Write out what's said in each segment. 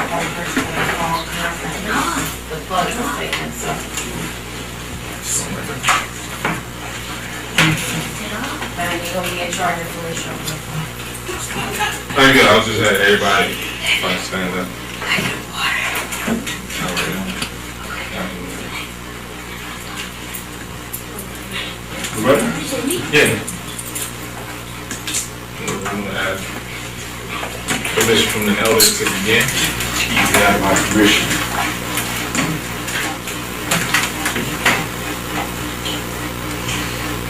our own personal phone conference, the plug is taken, so. And you're gonna be in charge of Felicia. There you go. I was just had everybody stand up. Ready? Yeah. We're going to ask permission from the elders to begin. You got my permission.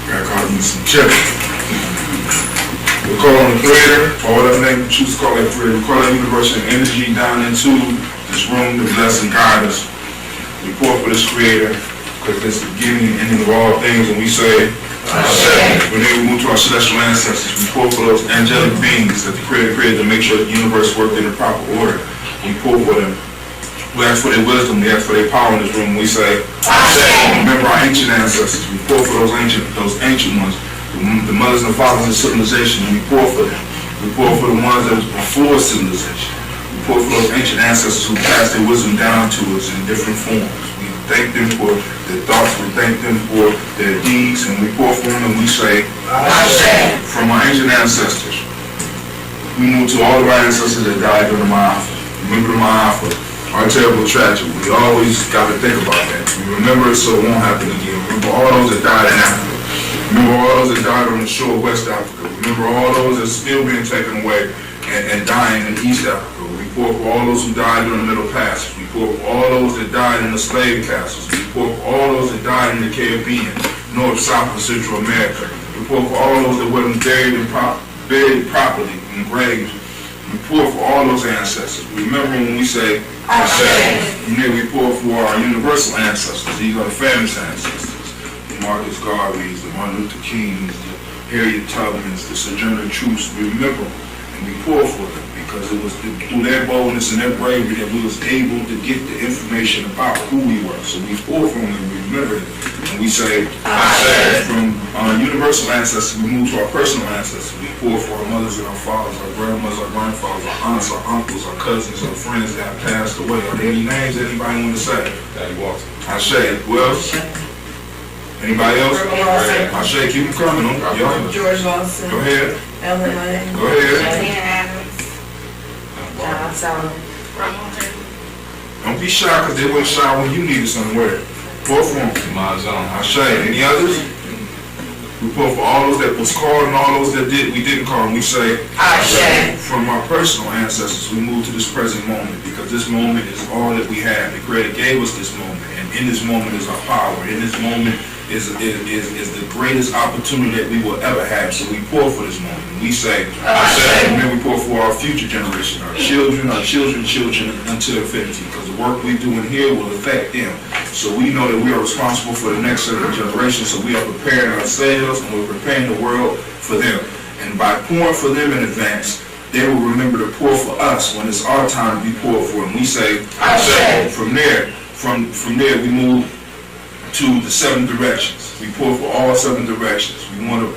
Gotta call you some children. We call on the Creator, or whatever name you choose to call that Creator. We call that universal energy down into this room to bless and guide us. We pour for this Creator, because it's the beginning and ending of all things, and we say, when we move to our celestial ancestors, we pour for those angelic beings that the Creator created to make sure the universe worked in a proper order. We pour for them. We ask for their wisdom, we ask for their power in this room. We say, remember our ancient ancestors. We pour for those ancient ones, the mothers and fathers of civilization. We pour for them. We pour for the ones that was before civilization. We pour for those ancient ancestors who passed their wisdom down to us in different forms. We thank them for their thoughts, we thank them for their deeds, and we pour for them and we say, from our ancient ancestors, we move to all of our ancestors that died during the Ma'afa. Remember the Ma'afa, our terrible tragedy. We always got to think about that. We remember it so it won't happen again. Remember all those that died in Africa. Remember all those that died on the shore of West Africa. Remember all those that are still being taken away and dying in East Africa. We pour for all those who died during the Middle Passage. We pour for all those that died in the slave castles. We pour for all those that died in the Caribbean, North, South, and Central America. We pour for all those that weren't buried properly in graves. We pour for all those ancestors. Remember when we say, and then we pour for our universal ancestors. These are the famous ancestors. The Marcus Garveys, the Martin Luther Kings, the Harriet Tubmans, the Sojourner Truths. We remember them and we pour for them because it was through their boldness and their bravery that we was able to get the information about who we were. So we pour for them and we remember them. And we say, from our universal ancestors, we move to our personal ancestors. We pour for our mothers and our fathers, our grandmothers, our grandfathers, our aunts, our uncles, our cousins, our friends that have passed away. Are there any names anybody want to say? Daddy Walter. I say, well, anybody else? I say, keep them coming. George Lawson. Go ahead. Ellen Lane. Go ahead. Tina Adams. John Solomon. Don't be shy because they weren't shy when you needed somewhere. Pour for them. My zone. I say, any others? We pour for all those that was called and all those that we didn't call, and we say, from our personal ancestors, we move to this present moment because this moment is all that we have. The Creator gave us this moment, and in this moment is our power. In this moment is the greatest opportunity that we will ever have. So we pour for this moment, and we say, and then we pour for our future generation, our children, children until infinity, because the work we do in here will affect them. So we know that we are responsible for the next set of generations, so we are preparing ourselves and we're preparing the world for them. And by pouring for them in advance, they will remember to pour for us when it's our time to be poured for. And we say, from there we move to the 7 directions. We pour for all 7 directions. We want to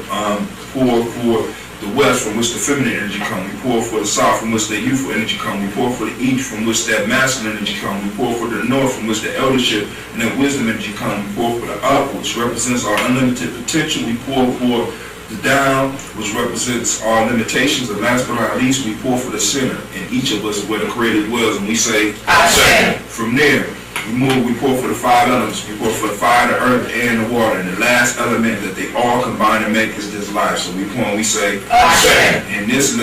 pour for the west, from which the feminine energy comes. We pour for the south, from which the youthful energy comes. We pour for the east, from which that masculine energy comes. We pour for the north, from which the eldership and that wisdom energy comes. We pour for the up, which represents our unlimited potential. We pour for the down, which represents our limitations. And last but not least, we pour for the center in each of us where the Creator dwells. And we say, from there, we pour for the 5 elements. We pour for the fire, the earth, the air, and the water. And the last element that they all combine to make is this life. So we pour and we say, in this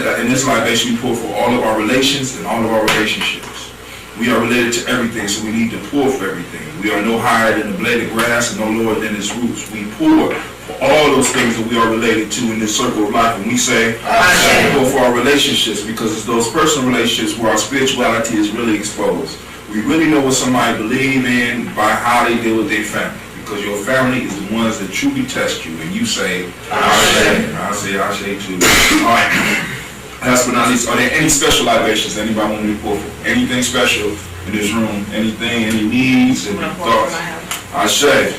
libation, we pour for all of our relations and all of our relationships. We are related to everything, so we need to pour for everything. We are no higher than the blade of grass and no lower than its roots. We pour for all those things that we are related to in this circle of life. And we say, we pour for our relationships, because it's those personal relationships where our spirituality is really exposed. We really know what somebody believes in by how they deal with their family, because your family is the ones that truly test you, and you say, I say too. All right. Last but not least, are there any special libations anybody want to report for? Anything special in this room? Anything, any needs, any thoughts? I say.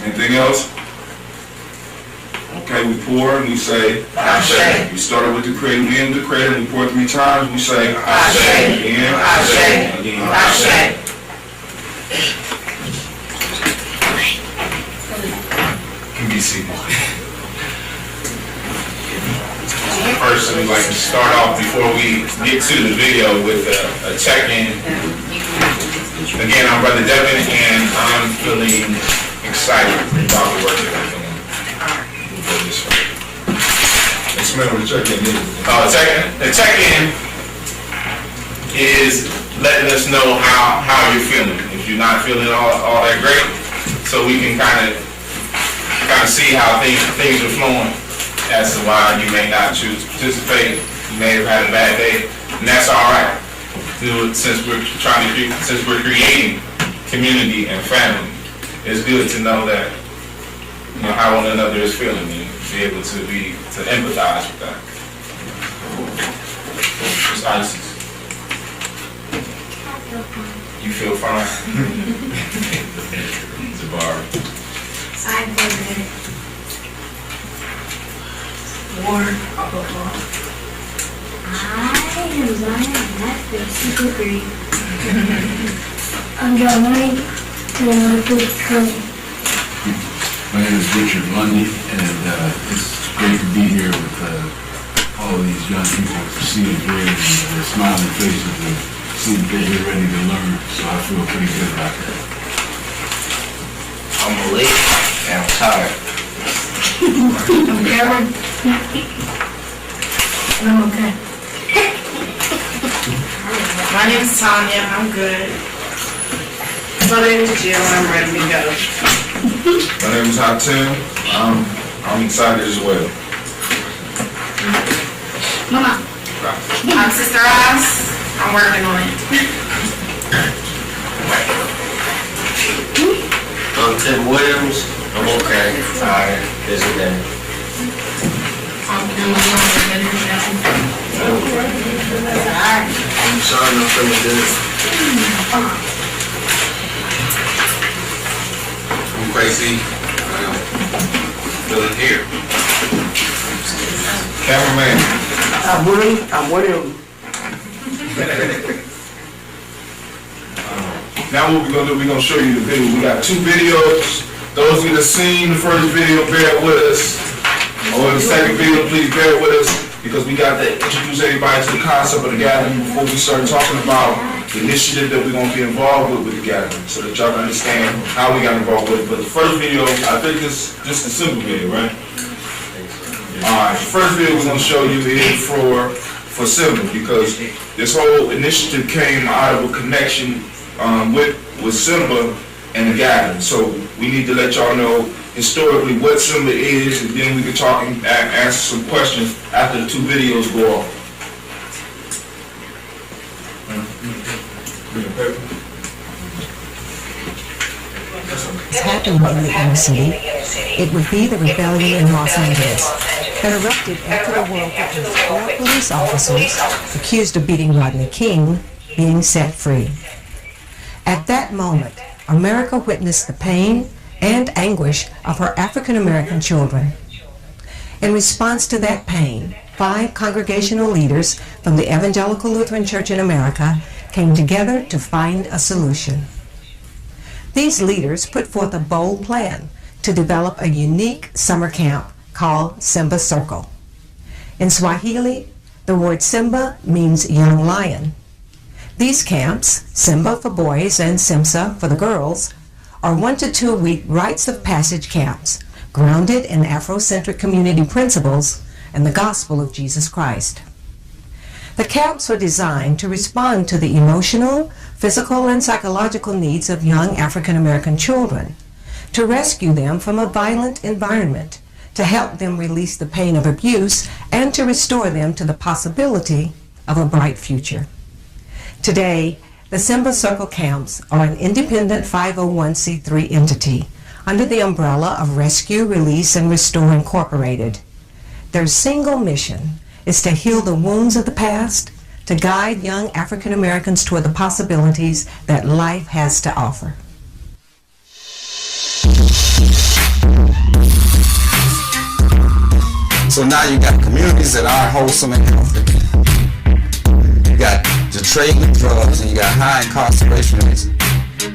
Anything else? Okay, we pour and we say, Ashe. We started with the creator, we end the creator, we pour 3 times, we say, Ashe. Again, Ashe. Again. Ashe. Can be seated. First, we'd like to start off before we get to the video with a check-in. Again, I'm Brother Devin, and I'm feeling excited about the work that we're doing. Explain what the check-in is. The check-in is letting us know how you're feeling. If you're not feeling all that great, so we can kind of see how things are flowing as to why you may not choose to participate. You may have had a bad day, and that's all right. Since we're creating community and family, it's good to know that how one another is feeling and be able to empathize with that. It's Isis. You feel fine? Jabari. I am Zion, and I feel super great. I'm John Wayne, and I feel Trump. My name is Richard Lundy, and it's great to be here with all of these young people, seeing great and their smiling faces and seeing that they're ready to learn, so I feel pretty good about that. I'm Malik, and I'm tired. I'm Cameron, and I'm okay. My name is Tanya. I'm good. My name is Jill. I'm ready to go. My name is Hatem. I'm excited as well. Mama. I'm Sister Ross. I'm working on it. I'm Tim Williams. I'm okay. Tired. Busy day. I'm I'm not feeling good. I'm crazy. I'm feeling here. Cameraman. I'm William. Now what we're going to do, we're going to show you the video. We got 2 videos. Those of you that seen the first video, bear with us. Or the second video, please bear with us, because we got to introduce everybody to the concept of the gathering before we start talking about the initiative that we're going to be involved with the gathering, so that y'all can understand how we got involved with it. But the first video, I think it's just a simple video, right? Alright, the first video we're going to show you is for Simba, because this whole initiative came out of a connection with Simba and the gathering. So we need to let y'all know historically what Simba is, and then we can talk and answer some questions after the 2 videos go off. Has happened in the inner city, it would be the rebellion in Los Angeles that erupted after the world witnessed 4 police officers accused of beating Rodney King being set free. At that moment, America witnessed the pain and anguish of her African American children. In response to that pain, 5 congregational leaders from the Evangelical Lutheran Church in America came together to find a solution. These leaders put forth a bold plan to develop a unique summer camp called Simba Circle. In Swahili, the word Simba means young lion. These camps, Simba for boys and Simsa for the girls, are 1 to 2 week rites of passage camps grounded in Afrocentric community principles and the gospel of Jesus Christ. The camps were designed to respond to the emotional, physical, and psychological needs of young African American children, to rescue them from a violent environment, to help them release the pain of abuse, and to restore them to the possibility of a bright future. Today, the Simba Circle camps are an independent 501c3 entity under the umbrella of Rescue, Release, and Restore Incorporated. Their single mission is to heal the wounds of the past, to guide young African Americans toward the possibilities that life has to offer. So now you got communities that aren't wholesome and healthy. You got the trade with drugs, and you got high incarceration rates.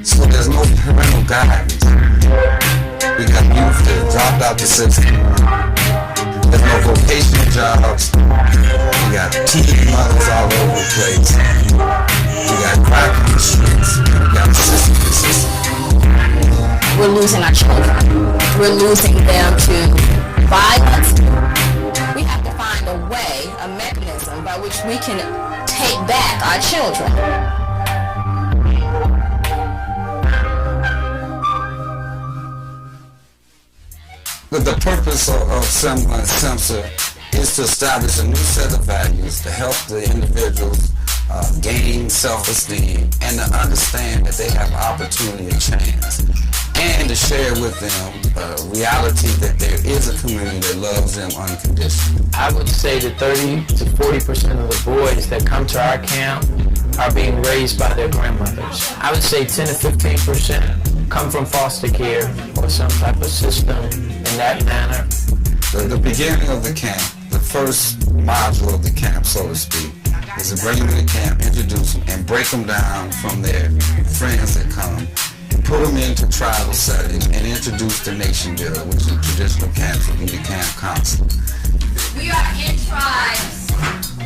So there's no parental guidance. We got youth that have dropped out the system. There's no vocational jobs. We got teen mothers all over the place. We got crack on the streets. We got system. We're losing our children. We're losing them to violence. We have to find a way, a mechanism by which we can take back our children. But the purpose of Semler and Simpson is to establish a new set of values to help the individuals gain self-esteem and to understand that they have opportunity and chance, and to share with them reality that there is a community that loves them unconditionally. I would say that 30 to 40% of the boys that come to our camp are being raised by their grandmothers. I would say 10 to 15% come from foster care or some type of system in that manner. The beginning of the camp, the first module of the camp, so to speak, is to bring them to the camp, introduce them, and break them down from their friends that come, put them into tribal settings, and introduce the nation builder, which in traditional camps would be the camp counselor. We are in tribes.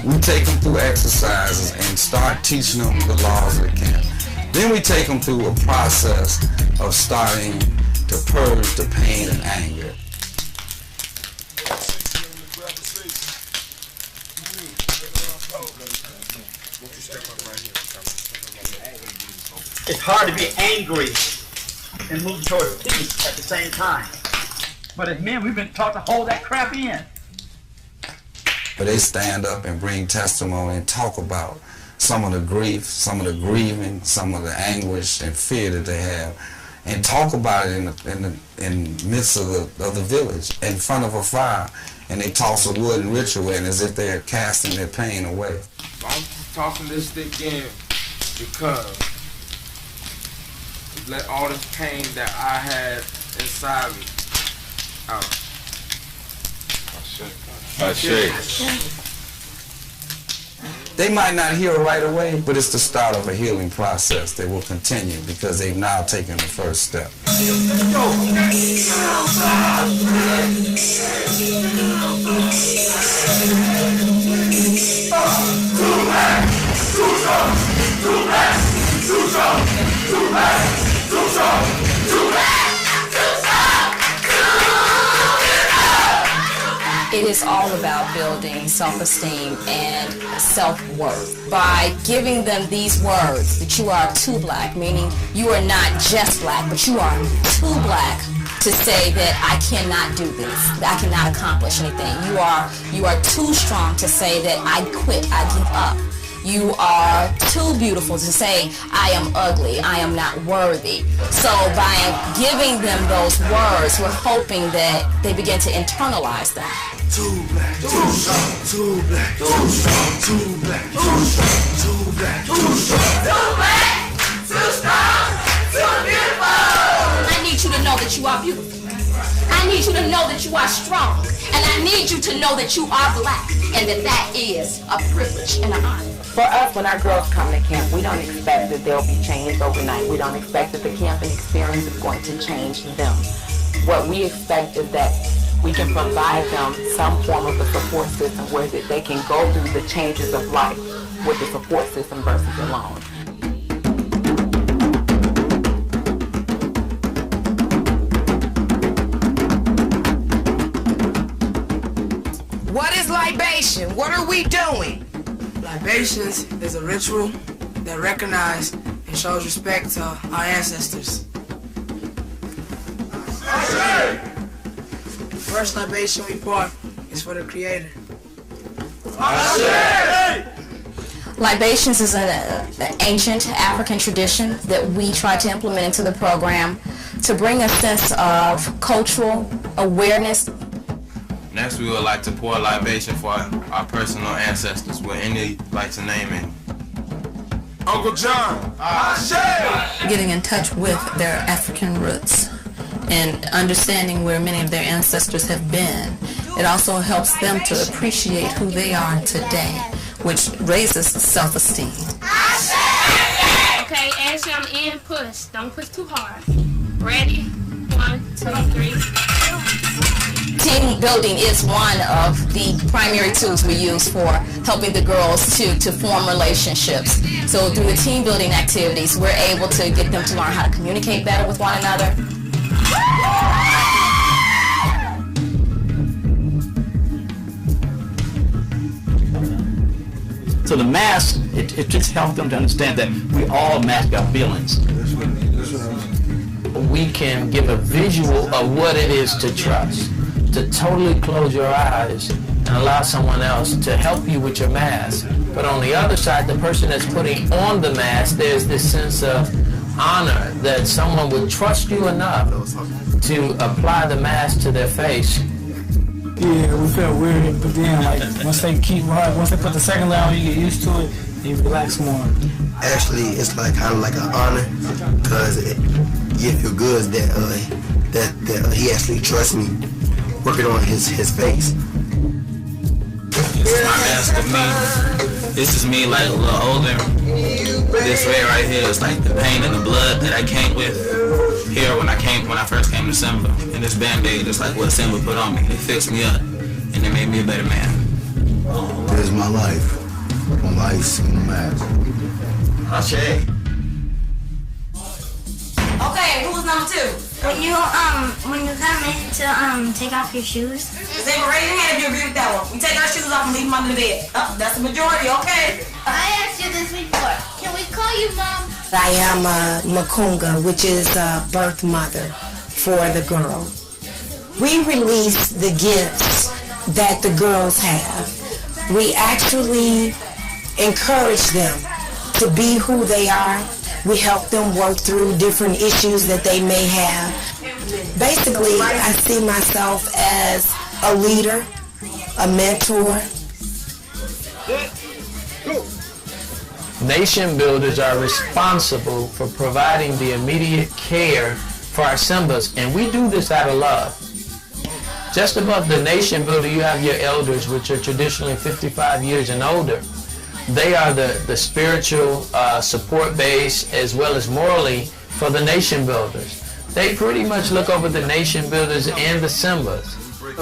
We take them through exercises and start teaching them the laws of the camp. Then we take them through a process of starting to purge the pain and anger. It's hard to be angry and move towards peace at the same time. But as men, we've been taught to hold that crap in. But they stand up and bring testimony and talk about some of the grief, some of the grieving, some of the anguish and fear that they have, and talk about it in the midst of the village, in front of a fire, and they toss a wooden ritual in as if they're casting their pain away. I'm tossing this stick in because let all this pain that I had inside me out. They might not heal right away, but it's the start of a healing process that will continue because they've now taken the first step. It is all about building self-esteem and self-worth. By giving them these words, that you are too black, meaning you are not just black, but you are too black to say that I cannot do this, that I cannot accomplish anything. You are too strong to say that I quit, I give up. You are too beautiful to say, I am ugly, I am not worthy. So by giving them those words, we're hoping that they begin to internalize them. Too black, too strong, too black, too strong, too black, too strong, too black, too strong, too black, too strong, too beautiful. I need you to know that you are beautiful. I need you to know that you are strong. And I need you to know that you are black and that is a privilege and an honor. For us, when our girls come to camp, we don't expect that they'll be changed overnight. We don't expect that the camping experience is going to change them. What we expect is that we can provide them some form of a support system where that they can go through the changes of life with the support system versus alone. What is libation? What are we doing? Libations is a ritual that recognizes and shows respect to our ancestors. First libation we pour is for the Creator. Libations is an ancient African tradition that we try to implement into the program to bring a sense of cultural awareness. Next, we would like to pour a libation for our personal ancestors. Would any like to name it? Uncle John. Getting in touch with their African roots and understanding where many of their ancestors have been It also helps them to appreciate who they are today, which raises self-esteem. Okay, as I'm in, push. Don't push too hard. Ready? 1, 2, 3. Team building is one of the primary tools we use for helping the girls to form relationships. So through the team building activities, we're able to get them to learn how to communicate better with one another. So the mask, it just helps them to understand that we all mask our feelings. We can give a visual of what it is to trust, to totally close your eyes and allow someone else to help you with your mask. But on the other side, the person that's putting on the mask, there's this sense of honor that someone would trust you enough to apply the mask to their face. Yeah, we felt weird, but then like once they put the second layer on, you get used to it, and you relax more. Actually, it's like kind of like an honor, cause you feel good that he actually trusts me, working on his face. It's my mask of me. This is me like a little older. This right here is like the pain and the blood that I came with here when I first came to Simba. And this Band-Aid is like what Simba put on me. It fixed me up and it made me a better man. This is my life. My life's in the mask. Okay. Okay, who's number 2? When you come in to take off your shoes. Say, raise your hand if you agree with that one. We take our shoes off and leave them under the bed. Oh, that's the majority, okay. I asked you this before. Can we call you Mom? I am Makunga, which is birth mother for the girl. We release the gifts that the girls have. We actually encourage them to be who they are. We help them work through different issues that they may have. Basically, I see myself as a leader, a mentor. Nation builders are responsible for providing the immediate care for our Simbas, and we do this out of love. Just above the nation builder, you have your elders, which are traditionally 55 years and older. They are the spiritual support base as well as morally for the nation builders. They pretty much look over the nation builders and the Simbas.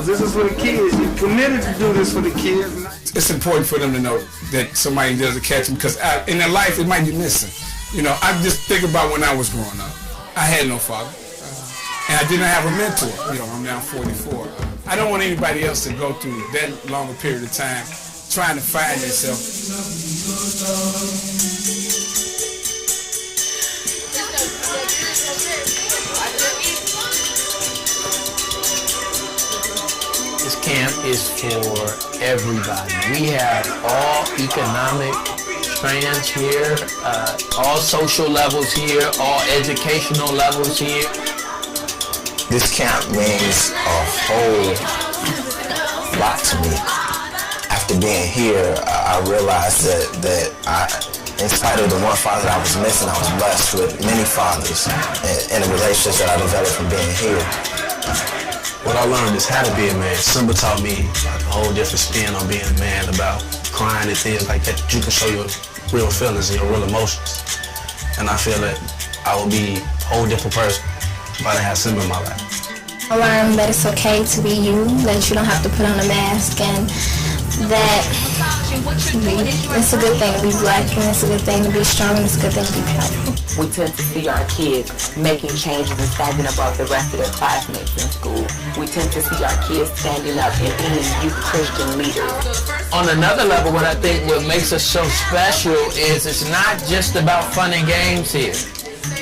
This is for the kids. You're committed to do this for the kids. It's important for them to know that somebody doesn't catch them because in their life it might be missing. You know, I just think about when I was growing up. I had no father. And I didn't have a mentor. You know, I'm now 44. I don't want anybody else to go through that long a period of time trying to find themselves. This camp is for everybody. We have all economic strands here, all social levels here, all educational levels here. This camp means a whole lot to me. After being here, I realized that in spite of the one father that I was missing, I was blessed with many fathers in the relationships that I developed from being here. What I learned is how to be a man. Simba taught me like a whole different spin on being a man, about crying and things like that. You can show your real feelings and your real emotions. And I feel that I will be a whole different person if I didn't have Simba in my life. I learned that it's okay to be you, that you don't have to put on a mask, and that it's a good thing to be black, and it's a good thing to be strong, and it's a good thing to be powerful. We tend to see our kids making changes and standing above the rest of their classmates in school. We tend to see our kids standing up and being youth Christian leaders. On another level, what I think what makes us so special is it's not just about fun and games here.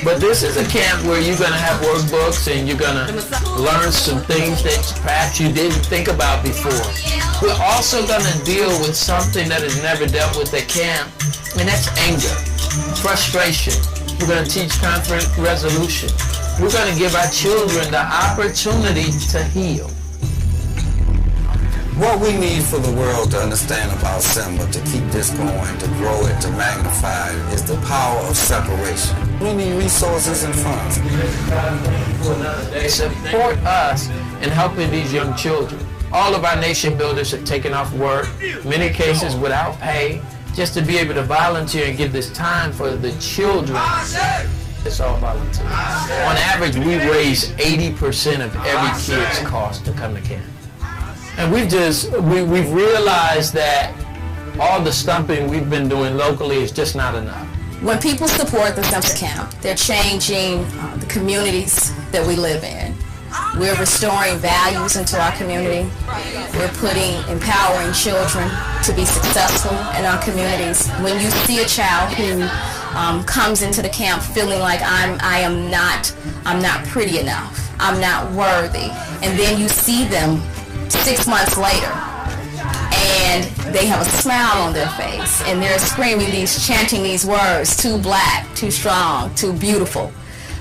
But this is a camp where you're going to have workbooks and you're going to learn some things that perhaps you didn't think about before. We're also going to deal with something that is never dealt with at camp, and that's anger, frustration. We're going to teach conflict resolution. We're going to give our children the opportunity to heal. What we need for the world to understand about Simba, to keep this going, to grow it, to magnify it, is the power of separation. We need resources and funds. They support us in helping these young children. All of our nation builders have taken off work, many cases without pay, just to be able to volunteer and give this time for the children. It's all volunteer. On average, we raise 80% of every kid's cost to come to camp. And we've realized that all the stumping we've been doing locally is just not enough. When people support the Summer Camp, they're changing the communities that we live in. We're restoring values into our community. We're empowering children to be successful in our communities. When you see a child who comes into the camp feeling like I'm not pretty enough, I'm not worthy, and then you see them 6 months later, and they have a smile on their face, and they're chanting these words, too black, too strong, too beautiful.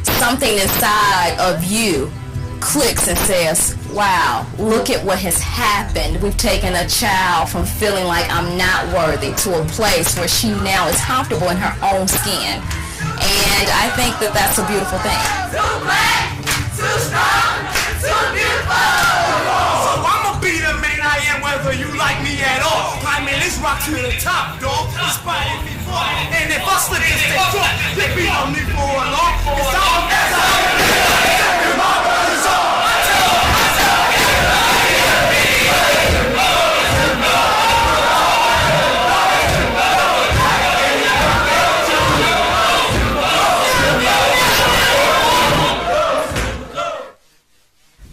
Something inside of you clicks and says, wow, look at what has happened. We've taken a child from feeling like I'm not worthy to a place where she now is comfortable in her own skin. And I think that that's a beautiful thing. Too black, too strong, too beautiful. So I'ma be the man I am whether you like me at all. I mean, let's rock to the top, dog. Despite it before. And if I slip and stay drunk, they be on me for a long. Cause I'm a mess.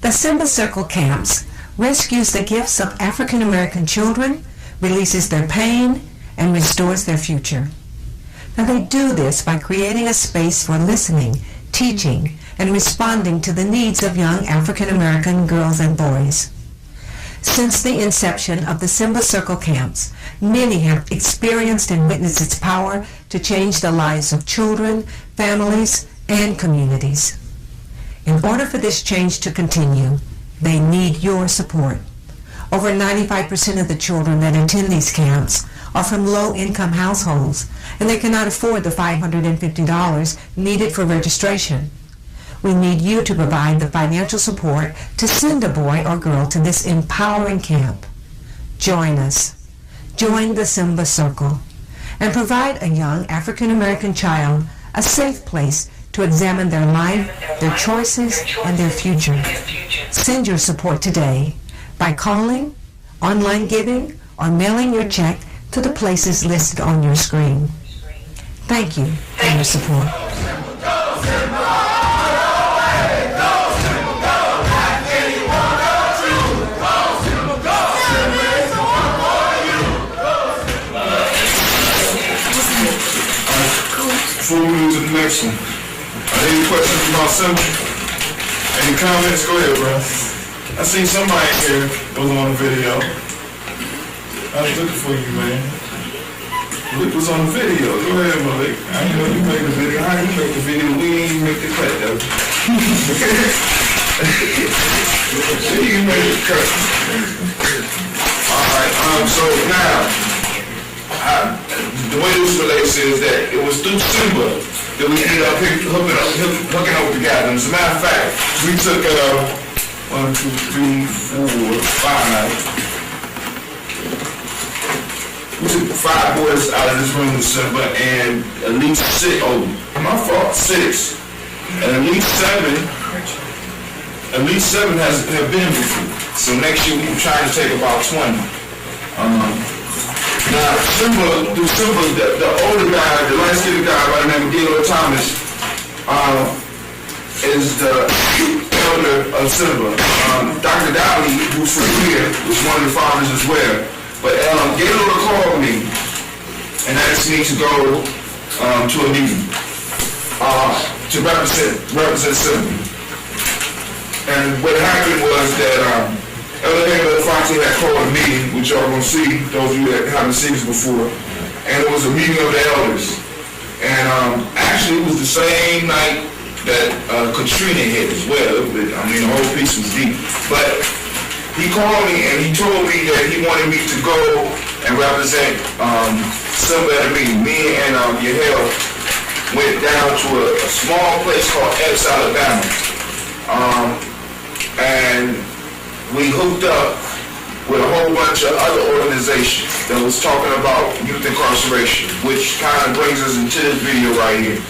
The Simba Circle Camps rescues the gifts of African American children, releases their pain, and restores their future. Now they do this by creating a space for listening, teaching, and responding to the needs of young African American girls and boys. Since the inception of the Simba Circle Camps, many have experienced and witnessed its power to change the lives of children, families, and communities. In order for this change to continue, they need your support. Over 95% of the children that attend these camps are from low-income households, and they cannot afford the $550 needed for registration. We need you to provide the financial support to send a boy or girl to this empowering camp. Join us. Join the Simba Circle, and provide a young African American child a safe place to examine their life, their choices, and their future. Send your support today by calling, online giving, or mailing your check to the places listed on your screen. Thank you for your support. Before we move to the next one, any questions about Simba? Any comments? Go ahead, bro. I seen somebody here that was on the video. I was looking for you, man. Malik was on the video. Go ahead, Malik. I didn't know you made the video. How you make the video? We didn't even make the cut, though. You made the cut. Alright, so now, the way this relates is that it was through Simba that we ended up hooking up together. As a matter of fact, we took 1, 2, 3, 4, 5. We took 5 boys out of this room with Simba, and at least 6. Oh, my fault. 6, and at least 7 have been before. So next year we're trying to take about 20. Now, Simba, the older guy, the light-skinned guy by the name of Gaylord Thomas, is the elder of Simba. Dr. Dowdy, who's from here, was one of the fathers as well. But Gaylord called me and asked me to go to a meeting to represent Simba. And what happened was that Elder Gaylord Fonte had called a meeting, which y'all gonna see, those of you that haven't seen this before, and it was a meeting of the elders. And actually it was the same night that Katrina hit as well. I mean, the whole piece was deep. But he called me and he told me that he wanted me to go and represent Simba at a meeting. Me and Yahel went down to a small place called Epps, Alabama. And we hooked up with a whole bunch of other organizations that was talking about youth incarceration, which kind of brings us into this video right here.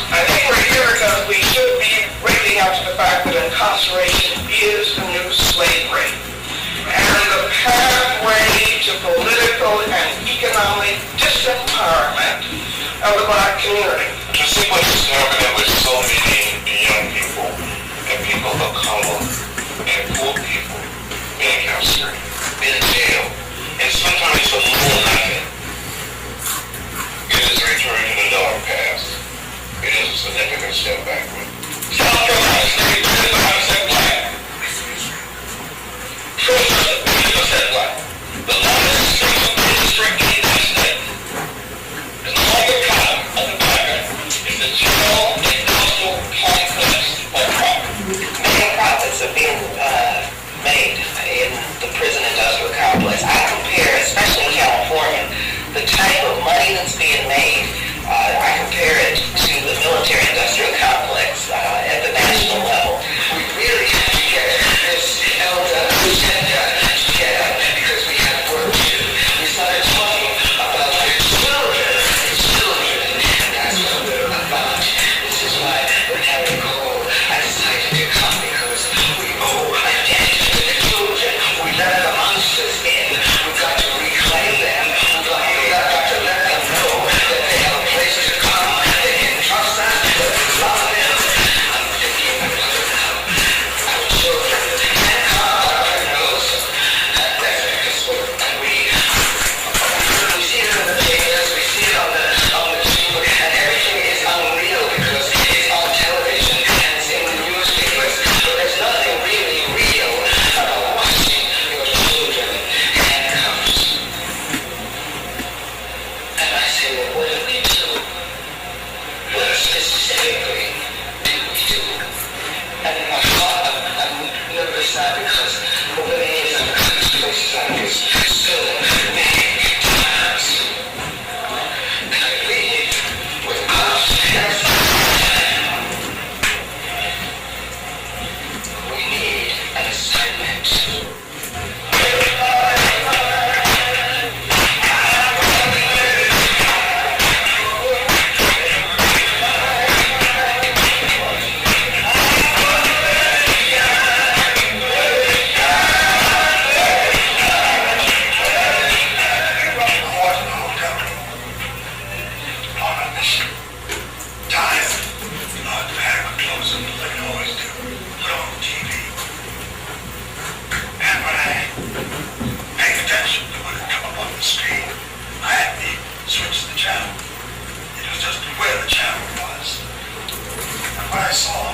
I think we're here because we should be waking up to the fact that incarceration is the new slavery. And the pathway to political and economic disempowerment of the black community. To see what's happening with so many young people and people of color and poor people being incarcerated, in jail, and sometimes for more than nothing, it is a return to the dark past. It is a significant step backward. South Carolina State, 35% black. 50% black. The largest single district in the state. And the longer column of the pattern is the general industrial complex of property. Many profits are being made in the prison industrial complex. I compare, especially in California, the type of money that's being made, I compare it to the military industrial complex at the national level. We really have to get this agenda together because we have work to do. We started talking about our children, and that's what we're about. This is why we're having a goal. I decided to come because we owe a debt to the children. We let the monsters in. We've got to reclaim them. We've got to let them know that they have a place to come. They can trust us. That we love them. I'm thinking about our children. And God knows that that's what we see it in the papers. We see it on the TV, and everything is unreal because it's on television and it's in the newspapers. But there's nothing really real about watching your children handcuffed. And I say, well, what do we do? What specifically do we do? And in my heart, I'm nervous now because over the years I've come to places like this so many times. And I leave with confidence. We need an assignment. What I saw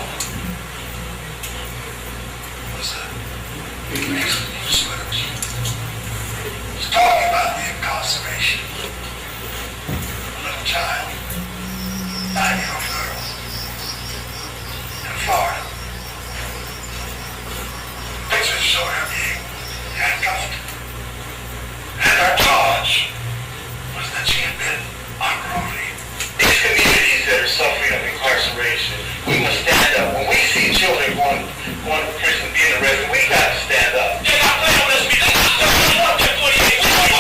was a big newsletters. He's talking about the incarceration of a little child, 9-year-old girl in Florida. Pictures show her being handcuffed. And our charge was that she had been unruly. These communities that are suffering of incarceration, we must stand up. When we see children going to prison being arrested, we got to stand up. They're not playing on this. They're not playing on this.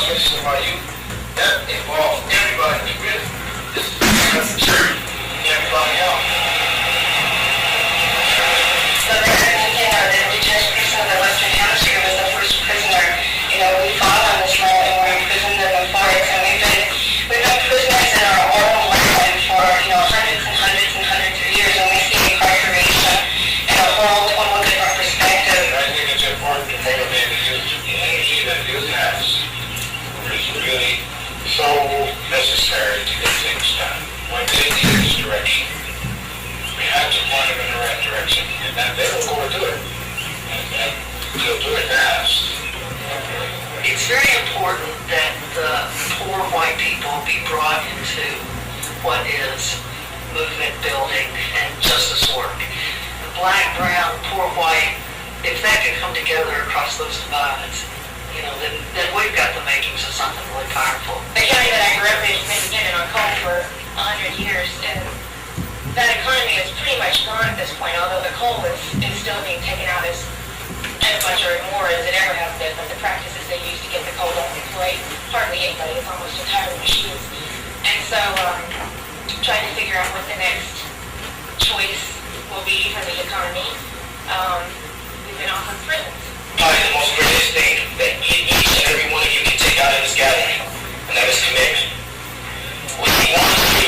incarceration of our youth, that involves everybody. Really, this is the church and everybody else. So the detention prison in Western Township was the first prisoner. We fought on this land and we're imprisoned in the forest, and we've been prisoners in our own land for hundreds and hundreds and hundreds of years, and we see incarceration in a whole total different perspective. I think it's important to motivate the youth. Even youth has. It's really so necessary to get things done. When they need this direction, we have to point them in the right direction, and then they will go and do it. And they'll do it fast. It's very important that the poor white people be brought into what is movement building and justice work. The black, brown, poor, white, if that could come together across those divides, then we've got the makings of something really powerful. The county that I grew up in has been dependent on coal for 100 years, and that economy is pretty much gone at this point, although the coal is still being taken out as much or more as it ever has been. But the practices they use to get the coal don't employ hardly anybody. It's almost entirely machines. And so trying to figure out what the next choice will be for the economy. We've been offered prisons. Probably the most greatest thing that each and every one of you can take out of this gathering, and that is commitment. What you want to do,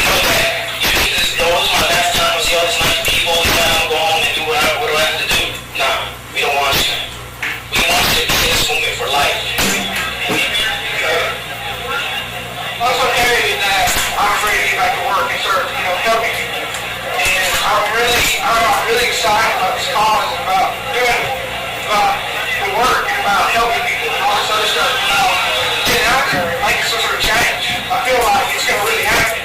know that you need this, this is my last time, I see all these nice people, I'm go home and do what do I have to do? Nah, we don't want you. We want you to be in this movement for life. Also, area that I'm afraid to get back to work and start, helping people. And I'm really excited about this cause and about the work and about helping people and all this other stuff. Getting out there and making some sort of change. I feel like it's going to really happen.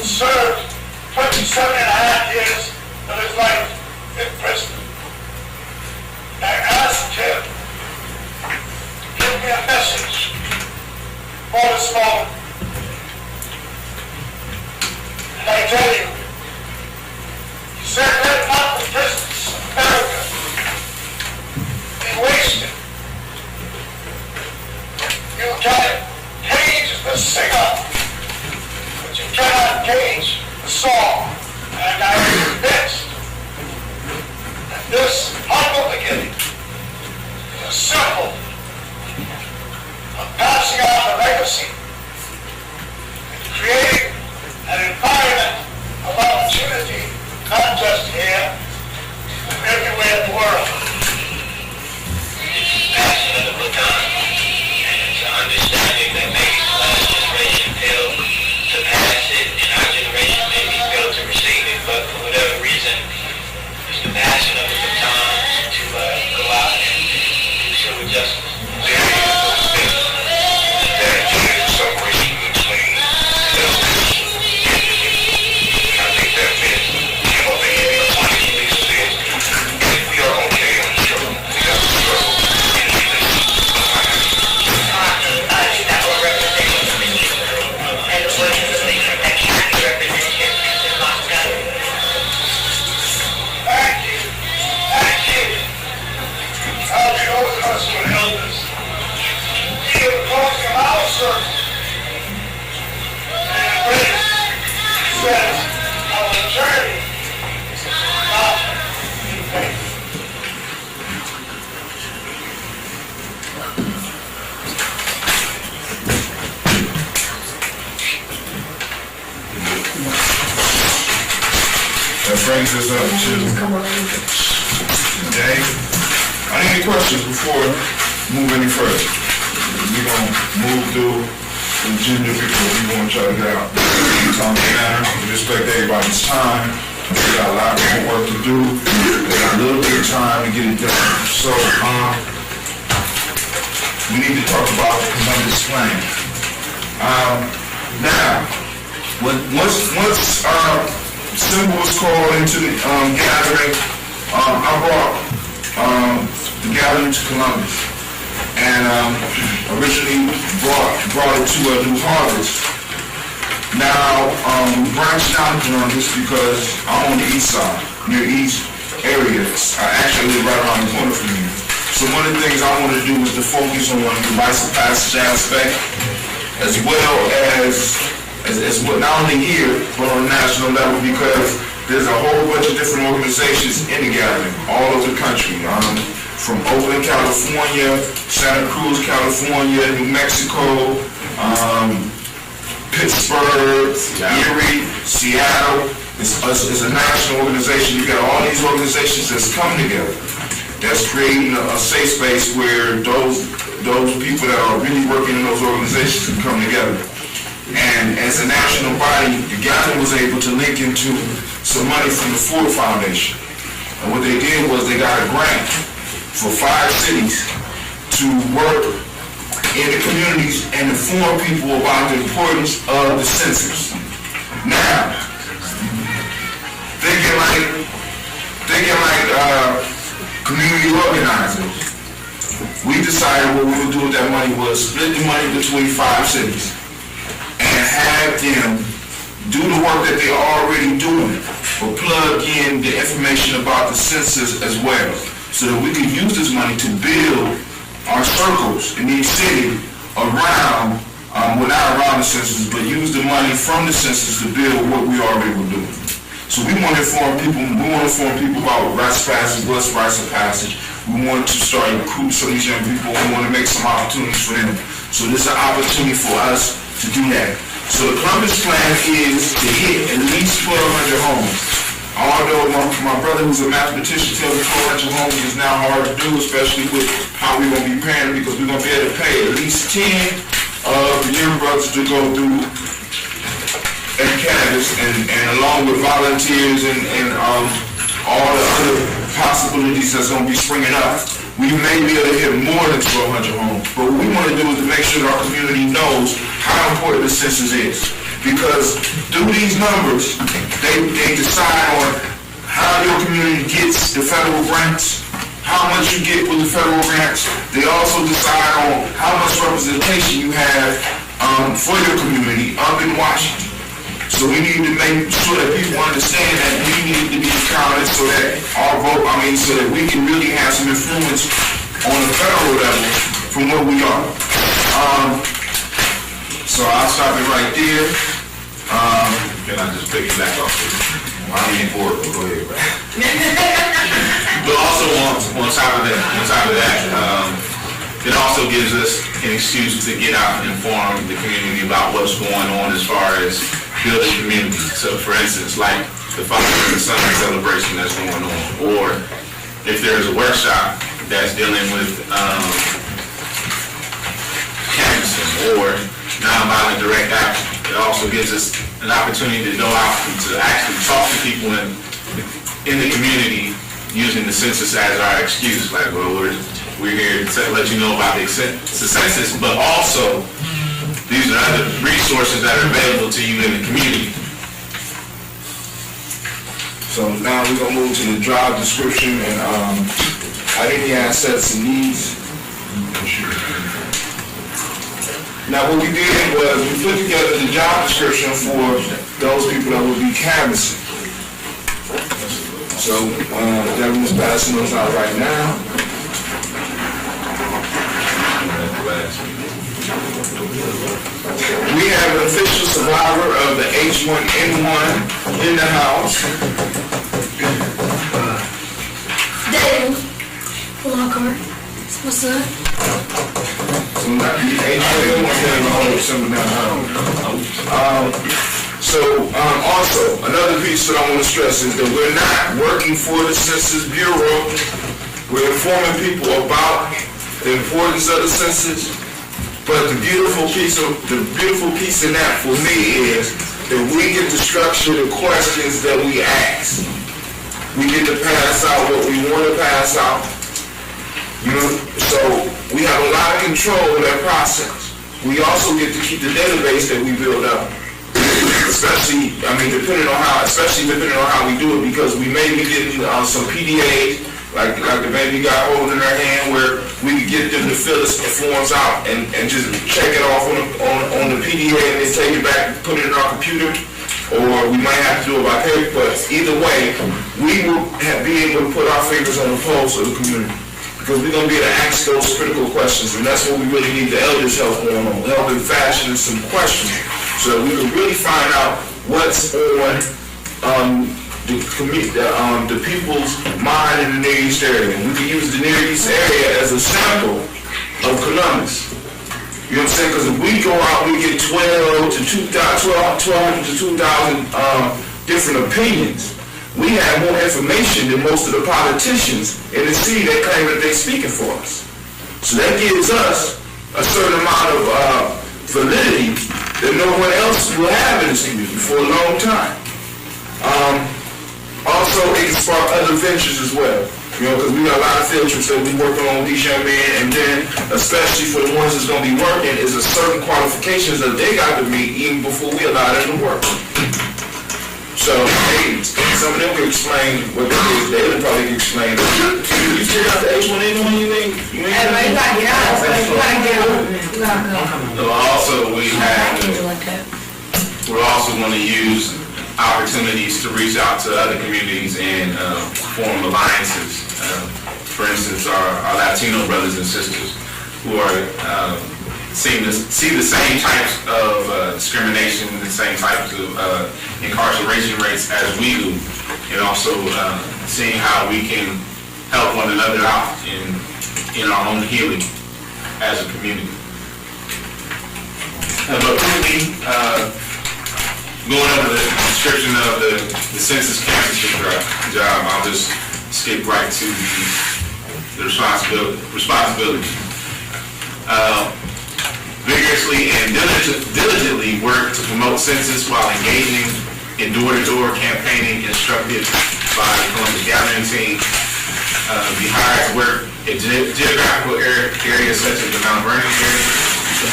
Served 27 and a half years of his life in prison. I asked him, give me a message for this moment. And I tell you, he said, let not the prisons of America be wasted. You can page the singer, but you cannot gauge the song. And I am convinced that this humble beginning is a symbol of passing on the legacy and creating an environment of opportunity, not just here, but everywhere in the world. It's passion of the baton, and it's an understanding that maybe the last generation failed to pass it, and our generation maybe failed to receive it, but for whatever reason, it's the passion of the baton to go out and do civil justice. There is separation between justice and I think that fits. What they give you 20 weeks is if we are okay on the show, we have to struggle. I think that will represent and the voices of the youth that can be represented in Moscow. Thank you. Thank you. I'll be over us with elders. He is closing our circle. And the greatest says our journey is not in vain. That brings us up to today. Any questions before we move any further? We're going to move through the agenda because we're going to try to get out in a timely manner. We respect everybody's time. We got a lot more work to do. We got a little bit of time to get it done. So, we need to talk about the Columbus plan. Now, once Symbol was called into the gathering, I brought the gathering to Columbus, and originally brought it to a New Harvest. Now, we branched out in Columbus because I'm on the east side, near east area. I actually live right around the corner from here. So one of the things I wanted to do was to focus on the rites of passage aspect, as well as what not only here, but on a national level, because there's a whole bunch of different organizations in the gathering, all over the country. From Oakland, California, Santa Cruz, California, New Mexico, Pittsburgh, Erie, Seattle. It's a national organization. You got all these organizations that's coming together, that's creating a safe space where those people that are really working in those organizations can come together. And as a national body, the gathering was able to link into some money from the Ford Foundation. And what they did was they got a grant for 5 cities to work in the communities and inform people about the importance of the census. Now, thinking like community organizers, we decided what we would do with that money was split the money between 5 cities and have them do the work that they're already doing, but plug in the information about the census as well, so that we could use this money to build our circles in each city around, well, not around the census, but use the money from the census to build what we already were doing. So we want to inform people about rites of passage, what's rites of passage. We want to start recruiting some of these young people. We want to make some opportunities for them. So this is an opportunity for us to do that. So the Columbus plan is to hit at least 1,200 homes. Although my brother who's a mathematician tells me 1,200 homes is now hard to do, especially with how we're going to be paying, because we're going to be able to pay at least 10 of the young brothers to go through and canvas, and along with volunteers and all the other possibilities that's going to be springing up, we may be able to hit more than 1,200 homes. But what we want to do is to make sure that our community knows how important the census is. Because through these numbers, they decide on how your community gets the federal grants, how much you get with the federal grants. They also decide on how much representation you have for your community up in Washington. So we need to make sure that people understand that we need to be counted, so that so that we can really have some influence on the federal level from where we are. So I'll stop it right there. Can I just pick it back off? I ain't bored, but go ahead, bro. But also on top of that, it also gives us an excuse to get out and inform the community about what's going on as far as building community. So for instance, like the Father and Son celebration that's going on, or if there's a workshop that's dealing with canvassing or nonviolent direct action, it also gives us an opportunity to go out and to actually talk to people in the community using the census as our excuse. Like, well, we're here to let you know about the census, but also these are other resources that are available to you in the community. So now we're going to move to the job description and identity, assets, and needs. Now what we did was we put together the job description for those people that will be canvassing. So Devin's passing those out right now. We have an official survivor of the H1N1 in the house. Dave, pull on card. What's up? So not the H1N1 also, another piece that I want to stress is that we're not working for the Census Bureau. We're informing people about the importance of the census. But the beautiful piece in that for me is that we get to structure the questions that we ask. We get to pass out what we want to pass out. You know, so we have a lot of control of that process. We also get to keep the database that we build up. Especially, depending on how we do it, because we may be getting some PDAs, like the baby got holding in her hand, where we could get them to fill the forms out and just check it off on the PDA and then take it back and put it in our computer, or we might have to do it by paper. But either way, we will be able to put our fingers on the pulse of the community, because we're going to be able to ask those critical questions, and that's what we really need the elders' help on, helping fashion some questions, so that we can really find out what's on the people's mind in the Near East area. And we can use the Near East area as a sample of Columbus. You know what I'm saying? Because if we go out, we get 12 to 2,000 different opinions. We have more information than most of the politicians in the city that claim that they're speaking for us. So that gives us a certain amount of validity that no one else will have in this community for a long time. Also, it can spark other ventures as well. You know, because we got a lot of field trips that we working on with these young men, and then, especially for the ones that's going to be working, is a certain qualifications that they got to meet even before we allow them to work. So, hey, some of them can explain what that is. They would probably explain. You still got the H1N1, you think? You gotta get out. You gotta get out. Also, we're also going to use opportunities to reach out to other communities and form alliances. For instance, our Latino brothers and sisters who are see the same types of discrimination, the same types of incarceration rates as we do, and also seeing how we can help one another out in our own healing as a community. But quickly, going over the description of the census canvassing job, I'll just skip right to the responsibility. Vigorously and diligently work to promote census while engaging in door-to-door campaigning instructed by the Columbus Gathering Team. Be hired to work in geographical areas such as the Mount Vernon area.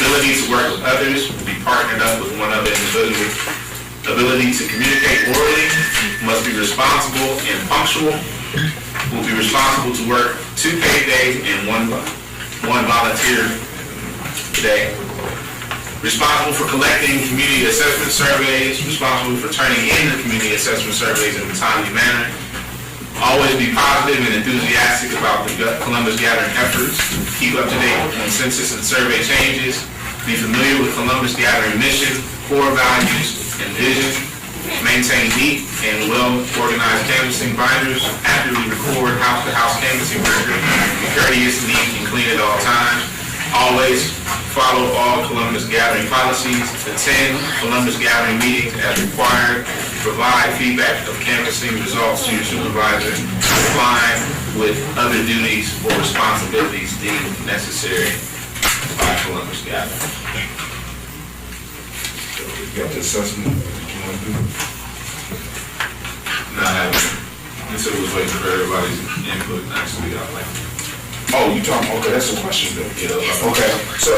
Ability to work with others, be partnered up with one other individual. Ability to communicate orally, must be responsible and punctual, will be responsible to work 2 paid days and one volunteer day. Responsible for collecting community assessment surveys, responsible for turning in the community assessment surveys in a timely manner. Always be positive and enthusiastic about the Columbus Gathering efforts. Keep up to date on census and survey changes. Be familiar with Columbus Gathering mission, core values, and vision. Maintain neat and well-organized canvassing binders. Actively record house-to-house canvassing record. Be courteous, neat, and clean at all times. Always follow all Columbus Gathering policies. Attend Columbus Gathering meetings as required. Provide feedback of canvassing results to your supervisor. Comply with other duties or responsibilities deemed necessary by Columbus Gathering. You got the assessment you want to do? No, I haven't. This was waiting for everybody's input. Actually, oh, you talking? Okay, that's a question then. Yeah. Okay, so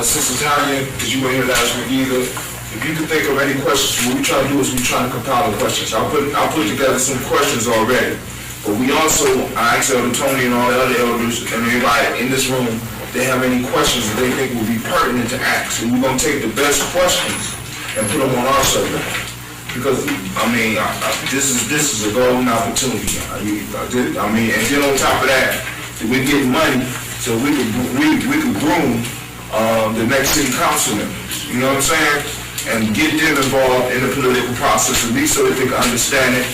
Sister Tanya, because you were here last week either, if you could think of any questions, what we try to do is we try to compile the questions. I'll put together some questions already, but we also, I asked Elder Tony and all the other elders and everybody in this room, they have any questions that they think will be pertinent to ask. And we're going to take the best questions and put them on our survey. Because, this is a golden opportunity. And then on top of that, we get money so we could groom the next city council members. You know what I'm saying? And get them involved in the political process, at least so that they can understand it,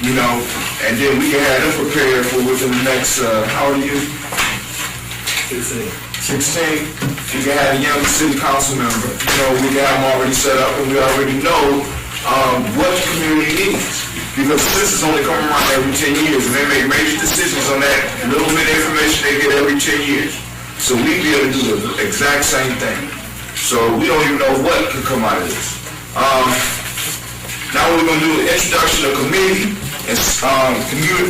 and then we can have them prepared for within the next, how old are you? 16, you can have a young city council member. We can have them already set up, and we already know what the community needs. Because this is only coming around every 10 years, and they make major decisions on that little bit of information they get every 10 years. So we be able to do the exact same thing. So we don't even know what could come out of this. Now we're going to do an introduction of committee,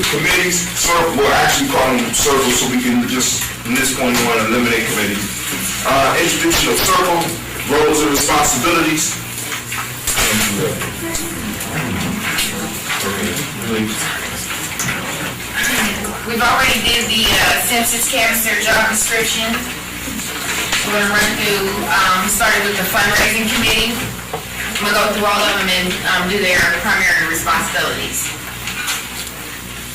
committees, we're actually calling them circles, so we can just, from this point on, eliminate committees. Introduction of circle, roles and responsibilities. We've already did the census canvasser job description. We're going to run through, started with the fundraising committee. I'm going to go through all of them and do their primary responsibilities.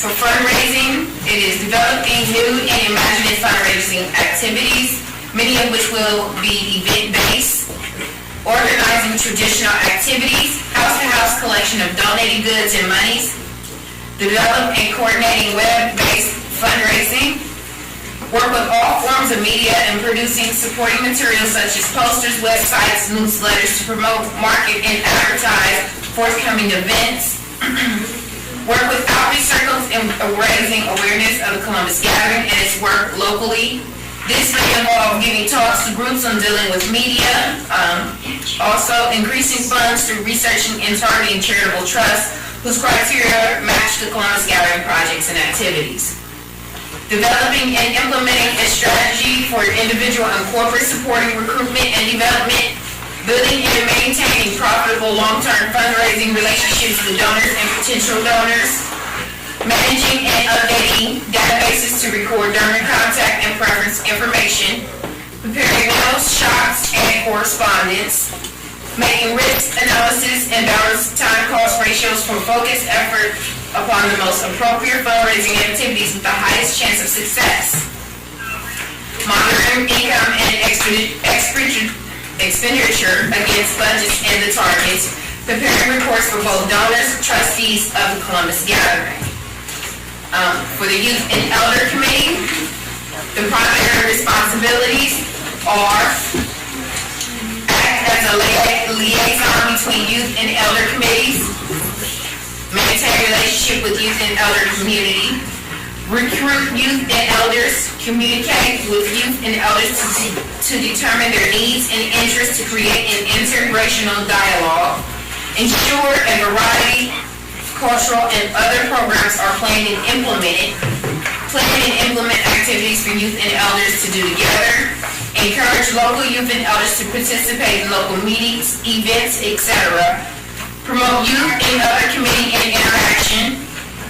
For fundraising, it is developing new and imaginative fundraising activities, many of which will be event-based, organizing traditional activities, house-to-house collection of donated goods and monies, develop and coordinating web-based fundraising, work with all forms of media and producing supporting materials such as posters, websites, newsletters to promote, market, and advertise forthcoming events, work with outreach circles in raising awareness of the Columbus Gathering and its work locally. This may involve giving talks to groups on dealing with media, also increasing funds through researching and targeting charitable trusts whose criteria match the Columbus Gathering projects and activities. Developing and implementing a strategy for individual and corporate supporting recruitment and development, building and maintaining profitable long-term fundraising relationships with donors and potential donors, managing and updating databases to record donor contact and preference information, preparing notes, shots, and correspondence, making risk analysis and balance time-cost ratios for focused effort upon the most appropriate fundraising activities with the highest chance of success, monitoring income and expenditure against budgets and the targets, preparing reports for both donors and trustees of the Columbus Gathering. For the Youth and Elder Committee, the primary responsibilities are act as a liaison between youth and elder committees, maintain relationship with youth and elder community, recruit youth and elders, communicate with youth and elders to determine their needs and interests to create an intergenerational dialogue, ensure a variety cultural and other programs are planned and implemented, plan and implement activities for youth and elders to do together, encourage local youth and elders to participate in local meetings, events, etc., promote youth and other committee and interaction,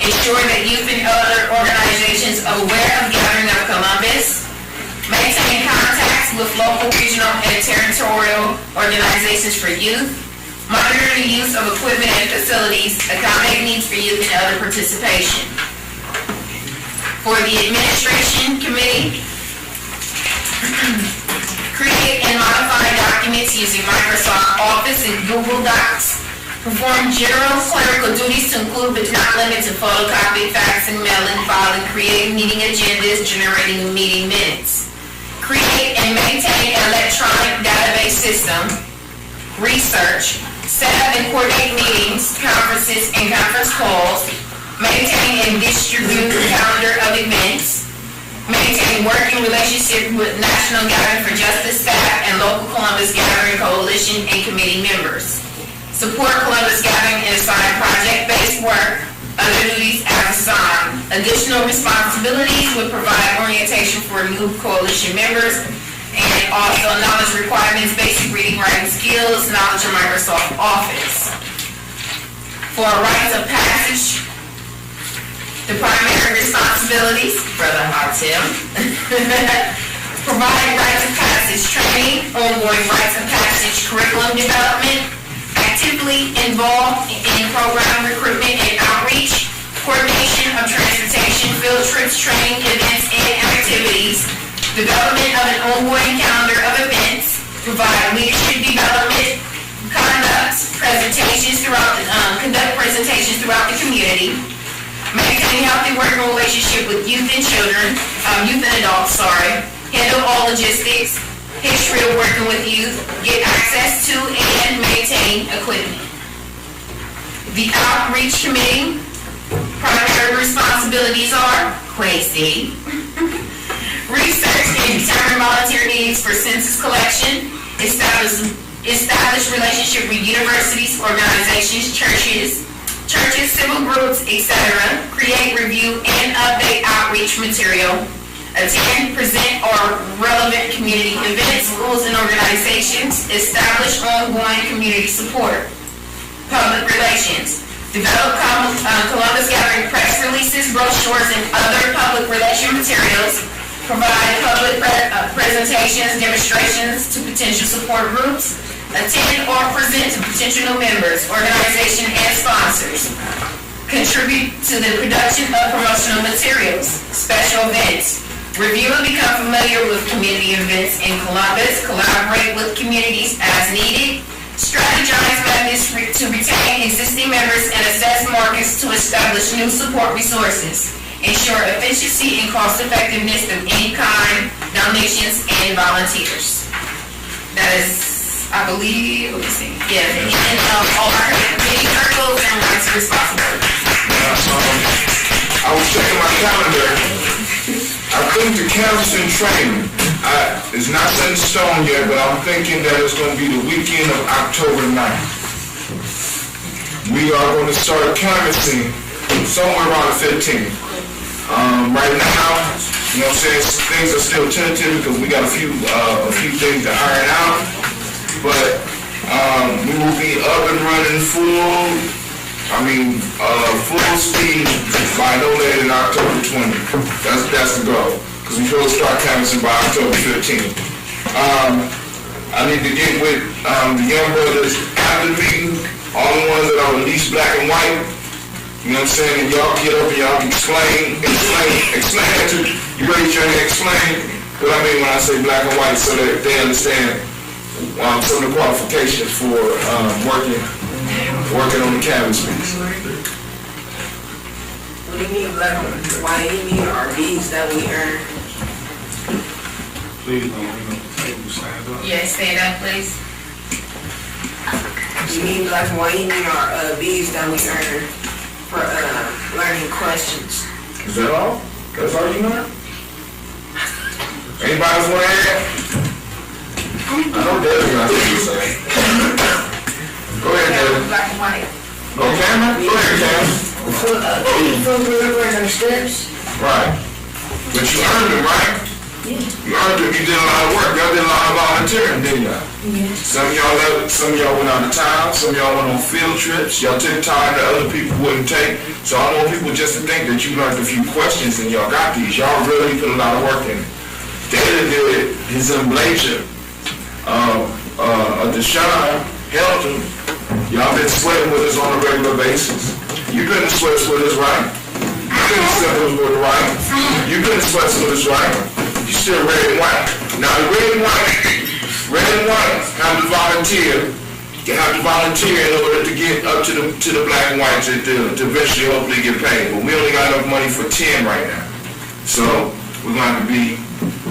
ensure that youth and other organizations are aware of Gathering of Columbus, maintain contacts with local, regional, and territorial organizations for youth, monitor the use of equipment and facilities, accommodate needs for youth and other participation. For the Administration Committee, create and modify documents using Microsoft Office and Google Docs, perform general clerical duties to include but not limited to photocopy, faxing, mailing, filing, creating meeting agendas, generating meeting minutes. Create and maintain an electronic database system, research, set up and coordinate meetings, conferences, and conference calls, maintain and distribute a calendar of events, maintain working relationship with National Gathering for Justice staff and local Columbus Gathering Coalition and committee members, support Columbus Gathering and assign project-based work, other duties as assigned. Additional responsibilities would provide orientation for new coalition members, and also knowledge requirements, basic reading, writing skills, knowledge of Microsoft Office. For rights of passage, the primary responsibilities, Brother Hartel, provide rights of passage training, ongoing rights of passage curriculum development, actively involved in program recruitment and outreach, coordination of transportation, field trips, training, events, and activities, development of an ongoing calendar of events, provide leadership development, conduct presentations throughout the community, maintain healthy working relationship with youth and adults, handle all logistics, history of working with youth, get access to and maintain equipment. The Outreach Committee, primary responsibilities are crazy. Research and determine volunteer needs for census collection, establish relationship with universities, organizations, churches, churches, civil groups, etc. Create, review, and update outreach material. Attend, present, or relevant community events, schools, and organizations. Establish ongoing community support. Public relations. Develop Columbus Gathering press releases, brochures, and other public relation materials. Provide public presentations, demonstrations to potential support groups. Attend or present to potential new members, organization, and sponsors. Contribute to the production of promotional materials. Special events. Review and become familiar with community events in Columbus. Collaborate with communities as needed. Strategize methods to retain existing members and assess markets to establish new support resources. Ensure efficiency and cost effectiveness of any kind, donations, and volunteers. That is, I believe, let me see. Yeah, and all our committee circles and rights and responsibilities. I was checking my calendar. I think the counseling training is not set in stone yet, but I'm thinking that it's going to be the weekend of October 9th. We are going to start canvassing somewhere around the 15th. Right now, you know what I'm saying, things are still tentative because we got a few things to iron out. But we will be up and running full speed by no later than October 20th. That's the goal, because we're supposed to start canvassing by October 15th. I need to get with the young brothers after the meeting, all the ones that are at least black and white. You know what I'm saying? And y'all get up and y'all can explain it to you, raise your hand, explain what I mean when I say black and white, so that they understand some of the qualifications for working on the canvas piece. What do you mean black and white? You mean our beads that we earn? Please stand up. Yeah, stand up, please. You mean black and white? You mean our beads that we earn for learning questions? Is that all? That's all you learn? Anybody else want to add? I know David got something to say. Go ahead, David. Black and white. Go, Cameron? Go ahead, Cameron. From delivering them steps? Right. But you earned them, right? Yeah. You earned them. You did a lot of work. Y'all did a lot of volunteering, didn't y'all? Yeah. Some of y'all went out of town. Some of y'all went on field trips. Y'all took time that other people wouldn't take. So I don't want people just to think that you learned a few questions and y'all got these. Y'all really put a lot of work in it. David did his emblature. Deshaun helped him. Y'all been sweating with us on a regular basis. You couldn't sweat with us, right? You couldn't sweat with us, right? You couldn't sweat with us, right? You still red and white. Now the red and white have to volunteer. You have to volunteer in order to get up to the black and white to eventually hopefully get paid. But we only got enough money for 10 right now. So we're going to have to be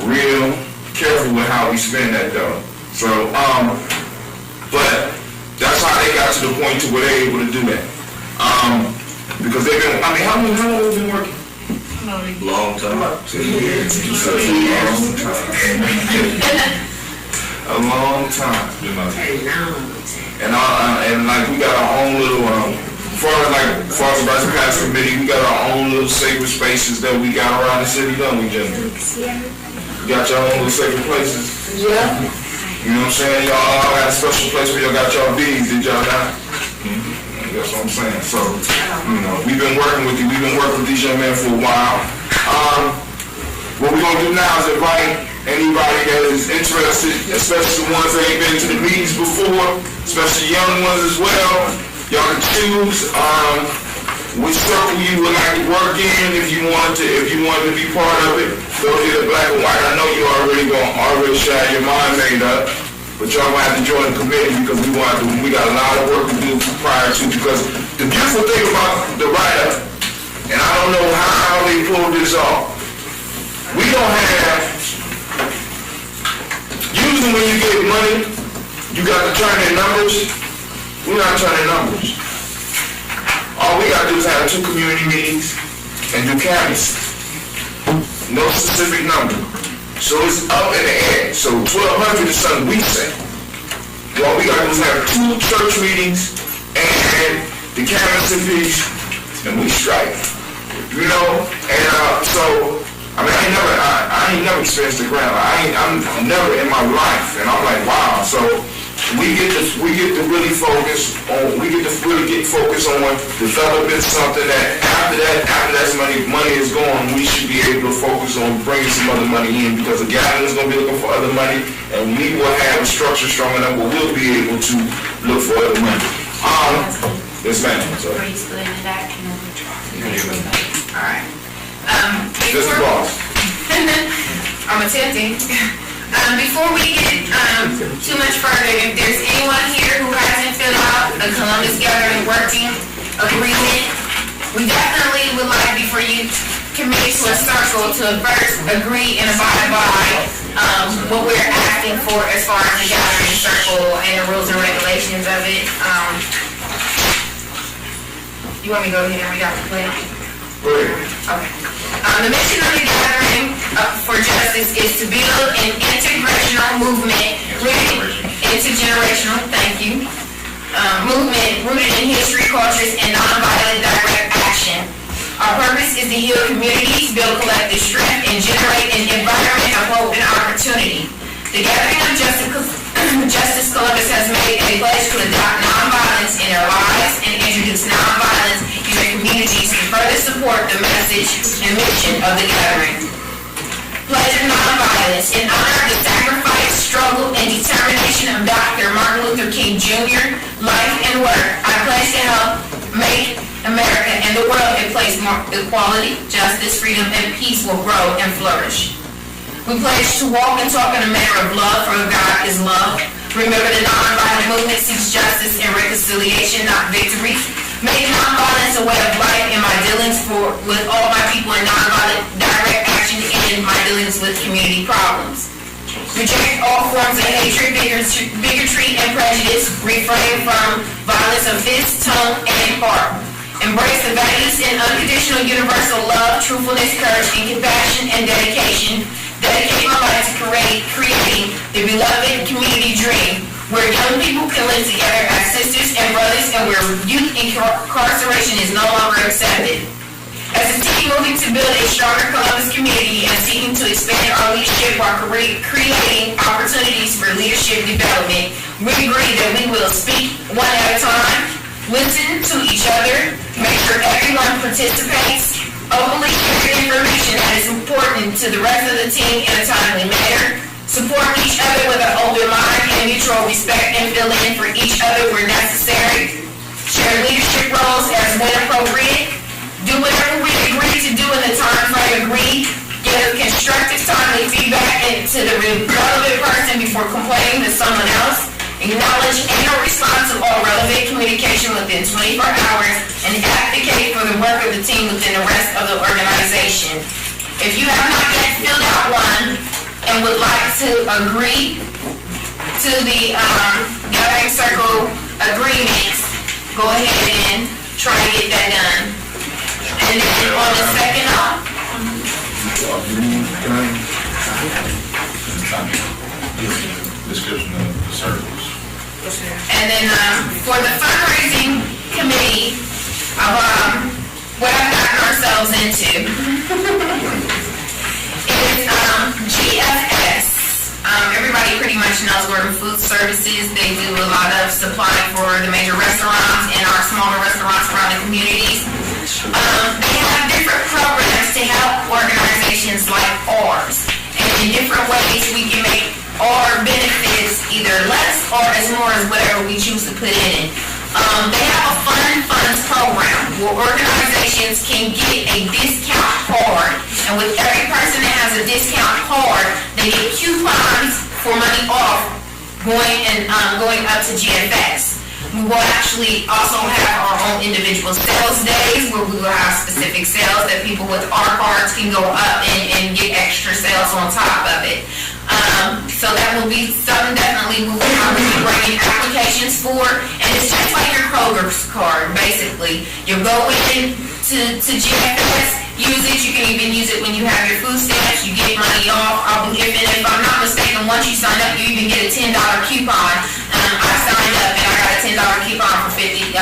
real careful with how we spend that dough. So, but that's how they got to the point to where they're able to do that. Because they've been, how long have they been working? Long time. 10 years. A long time. And like we got our own little, as far as the Vice Pastor Committee, we got our own little sacred spaces that we got around the city, don't we, Jimmy? You got your own little sacred places? Yeah. You know what I'm saying? Y'all all got a special place where y'all got y'all beads, did y'all not? That's what I'm saying. So, we've been working with you. We've been working with these young men for a while. What we're going to do now is invite anybody that is interested, especially the ones that ain't been to the meetings before, especially young ones as well. Y'all can choose which circle you would like to work in if you wanted to be part of it. Go to the black and white. I know you already have your mind made up, but y'all gonna have to join the committee because we got a lot of work to do prior to, because the beautiful thing about the write-up, and I don't know how they pulled this off, we don't have, usually when you get money, you got to turn in numbers. We're not turning numbers. All we got to do is have 2 community meetings and do canvassing. No specific number. So it's up in the air. So 1,200 is something we say. All we got to do is have 2 church meetings and the canvas in peace, and we strike. You know, and so I mean, I ain't never experienced the ground. I'm never in my life, and I'm like, wow. So we get to really focus on developing something that after that money is gone, we should be able to focus on bringing some other money in, because the gathering is going to be looking for other money, and we will have a structure strong enough where we'll be able to look for other money. Yes, ma'am. So. Are you still in the back? All right. This is boss. I'm attempting. Before we get too much further, if there's anyone here who hasn't filled out the Columbus Gathering Working Agreement, we definitely would like before you commit to a circle to first agree and abide by what we're asking for as far as the gathering circle and the rules and regulations of it. You want me to go ahead and read out the pledge? Okay. The mission of the Gathering for Justice is to build an intergenerational movement rooted in history, cultures, and nonviolent direct action. Our purpose is to heal communities, build collective strength, and generate an environment of hope and opportunity. The Gathering of Justice Columbus has made a pledge to adopt nonviolence in their lives and introduce nonviolence in their communities to further support the message and mission of the Gathering. Pledge of Nonviolence. In honor of the sacrifice, struggle, and determination of Dr. Martin Luther King Jr., life and work, I pledge to help make America and the world a place more equality, justice, freedom, and peace will grow and flourish. We pledge to walk and talk in a manner of love, for God is love. Remember, the nonviolent movement seeks justice and reconciliation, not victory. Make nonviolence a way of life in my dealings with all my people, and nonviolent direct action in my dealings with community problems. Reject all forms of hatred, bigotry, and prejudice. Refrain from violence of fist, tongue, and heart. Embrace the values in unconditional universal love, truthfulness, courage, and compassion, and dedication. Dedicate my life to creating the beloved community dream, where young people can live together as sisters and brothers, and where youth incarceration is no longer accepted. As a team moving to build a stronger Columbus community and seeking to expand our leadership while creating opportunities for leadership development, we agree that we will speak one at a time, listen to each other, make sure everyone participates, openly share information that is important to the rest of the team in a timely manner, support each other with an open mind and mutual respect, and fill in for each other where necessary, share leadership roles as when appropriate, do whatever we agree to do in the time frame agreed, give constructive timely feedback to the relevant person before complaining to someone else, acknowledge and respond to all relevant communication within 24 hours, and advocate for the work of the team within the rest of the organization. If you have not yet filled out one and would like to agree to the Gathering Circle agreements, go ahead and try to get that done. And then on the second description of the circles. And then for the fundraising committee of what I've gotten ourselves into is GFS. Everybody pretty much knows Gordon Food Services. They do a lot of supply for the major restaurants and our smaller restaurants around the communities. They have different programs to help organizations like ours. And in different ways we can make our benefits either less or as more as whatever we choose to put in it. They have a funds program where organizations can get a discount card, and with every person that has a discount card, they get coupons for money off going up to GFS. We will actually also have our own individual sales days where we will have specific sales that people with our cards can go up and get extra sales on top of it. So that will be something definitely we will be bringing applications for, and it's just like your Kroger's card, basically. You go in to GFS, use it. You can even use it when you have your food stamps. You get money off. If I'm not mistaken, once you sign up, you even get a $10 coupon. I signed up and I got a $10 coupon for 50.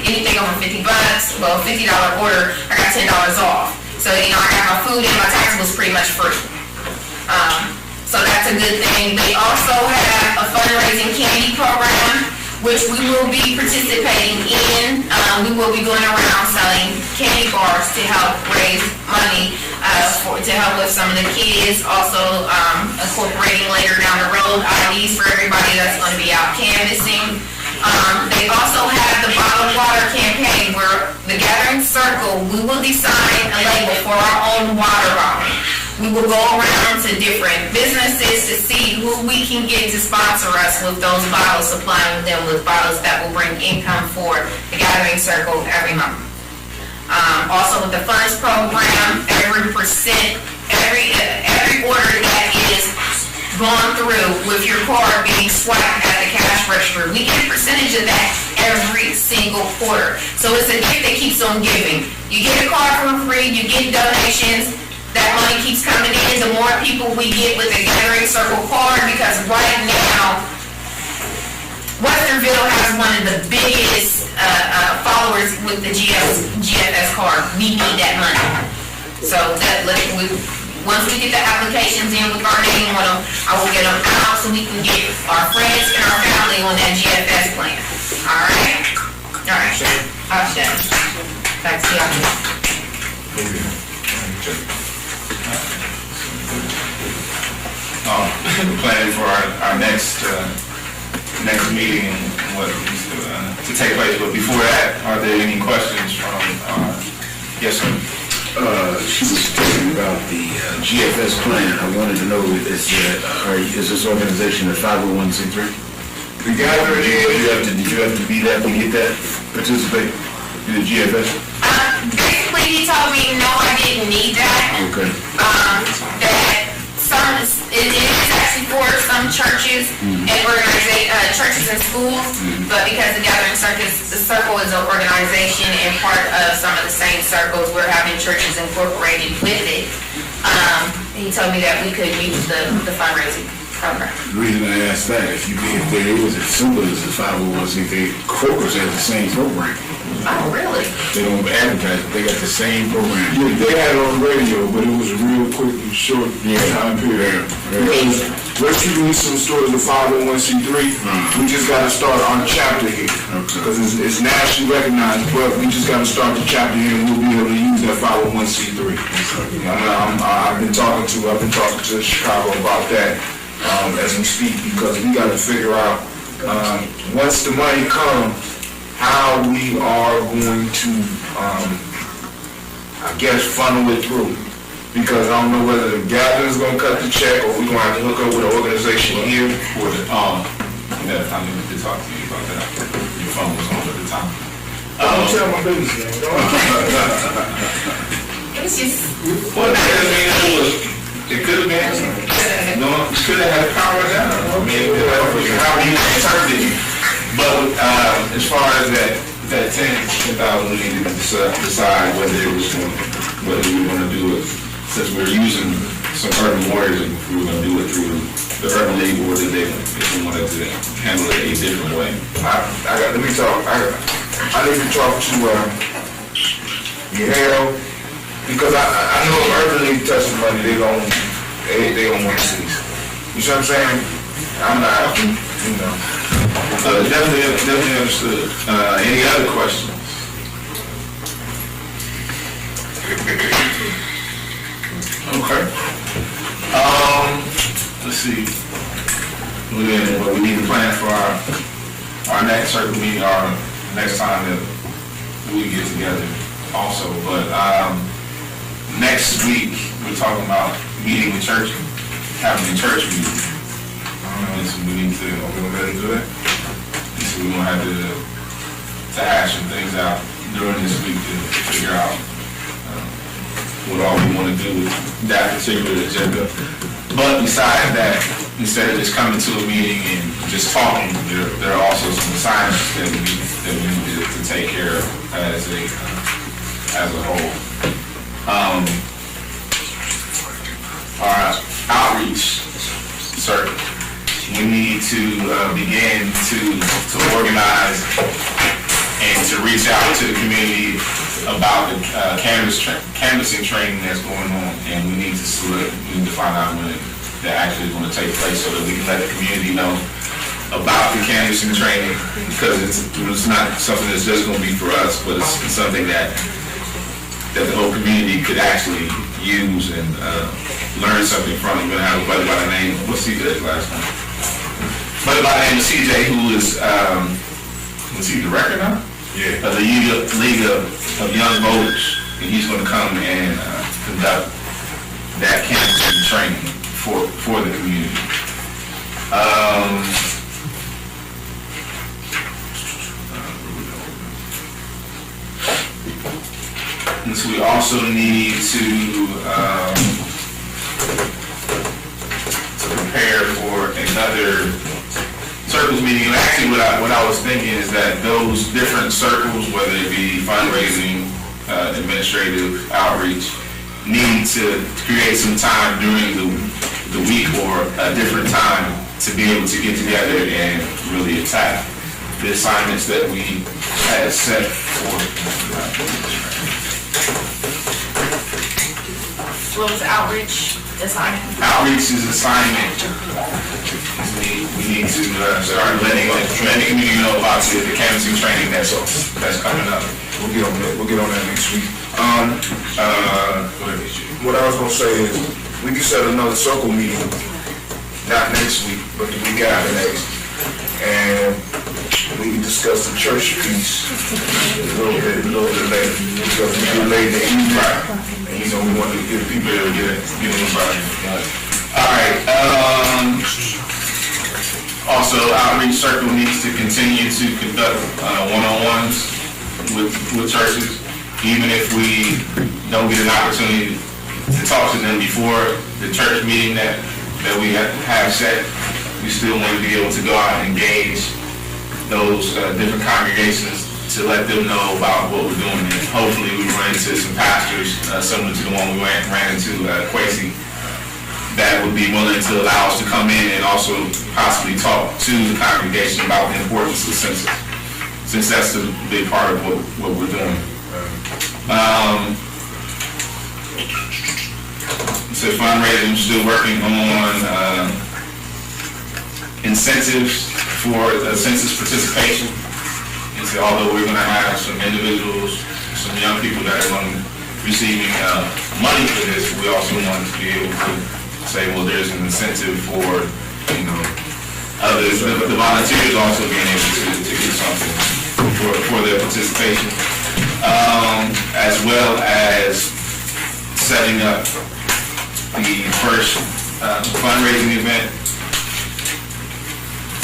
Anything over $50, well, $50 order, I got $10 off. So, I got my food and my taxables pretty much free. So that's a good thing. They also have a fundraising candy program, which we will be participating in. We will be going around selling candy bars to help raise money to help with some of the kids. Also incorporating later down the road IDs for everybody that's going to be out canvassing. They also have the bottled water campaign where the Gathering Circle, we will design a label for our own water bottle. We will go around to different businesses to see who we can get to sponsor us with those bottles, supplying them with bottles that will bring income for the Gathering Circle every month. Also with the funds program, every order that is gone through with your card being swiped at the cash register, we get a percentage of that every single quarter. So it's a gift that keeps on giving. You get a card for free, you get donations, that money keeps coming in. The more people we get with the Gathering Circle card, because right now, Westerville has one of the biggest followers with the GFS card. We need that money. So once we get the applications in with our name on them, I will get them out so we can get our friends and our family on that GFS plan. All right? All right. I'll shut. Back to you. Planning for our next meeting to take place. But before that, are there any questions from? Yes, sir. She was talking about the GFS plan. I wanted to know is this organization a 501c3? The gathering is. Did you have to be that to get that participate in the GFS? Basically, he told me no, I didn't need that. Okay. That it is actually for some churches and churches and schools, but because the Gathering Circle is an organization and part of some of the same circles, we're having churches incorporated with it. He told me that we could use the fundraising program. The reason I asked that, if there was as simple as a 501c3, Kroger's has the same program. Oh, really? They don't advertise it, they got the same program. Yeah, they had it on radio, but it was a real quick and short time period. Restream needs some stores of 501c3. We just got to start our chapter here. Because it's nationally recognized, but we just got to start the chapter here and we'll be able to use that 501c3. I've been talking to Chicago about that as we speak, because we got to figure out once the money comes, how we are going to, I guess, funnel it through. Because I don't know whether the gathering's going to cut the check or we're going to have to hook up with an organization here. For the, I need to talk to you about that. Your phone was on at the time. Don't tell my business, man. It's just... Well, it could have been. No, it could have had power down. I mean, how you interpret it. But as far as that 10,000, we need to decide whether we want to do it, since we're using some urban warriors, and we were going to do it through the urban league, or if we wanted to handle it a different way. I need to talk to Yale, because I know if urban league touch the money, they don't want to see. You see what I'm saying? I'm not, definitely understood. Any other questions? Okay. Let's see. We need to plan for our next circle meeting, our next time that we get together also. But next week, we're talking about meeting with church, having a church meeting. So we need to, are we going to let them do that? So we're going to have to hash some things out during this week to figure out what all we want to do with that particular agenda. But besides that, instead of just coming to a meeting and just talking, there are also some assignments that we need to take care of as a whole. Our outreach circle. We need to begin to organize and to reach out to the community about the canvassing training that's going on, and we need to find out when that actually is going to take place so that we can let the community know about the canvassing training, because it's not something that's just going to be for us, but it's something that the whole community could actually use and learn something from. We're going to have a buddy by the name, what's CJ's last name? Buddy by the name of CJ, who is, was he director now? Yeah. Of the League of Young Voters, and he's going to come and conduct that canvassing training for the community. And so we also need to prepare for another circles meeting. And actually what I was thinking is that those different circles, whether it be fundraising, administrative, outreach, need to create some time during the week or a different time to be able to get together and really attack the assignments that we had set for. What was outreach assignment? Outreach is assignment. We need to start letting the community know about the canvassing training that's coming up. We'll get on that next week. What I was gonna say is we can set another circle meeting, not next week, but the week after next, and we can discuss the church piece a little bit later, because we do late in the evening, and you know we want to get people to get involved. All right. Also, outreach circle needs to continue to conduct one-on-ones with churches, even if we don't get an opportunity to talk to them before the church meeting that we have set. We still want to be able to go out and engage those different congregations to let them know about what we're doing. And hopefully we run into some pastors similar to the one we ran into, Quasi, that would be willing to allow us to come in and also possibly talk to the congregation about the importance of census, since that's a big part of what we're doing. So fundraising, still working on incentives for census participation. And so although we're going to have some individuals, some young people that are going to be receiving money for this, we also want to be able to say, well, there's an incentive for, others, the volunteers also being able to get something for their participation, as well as setting up the first fundraising event.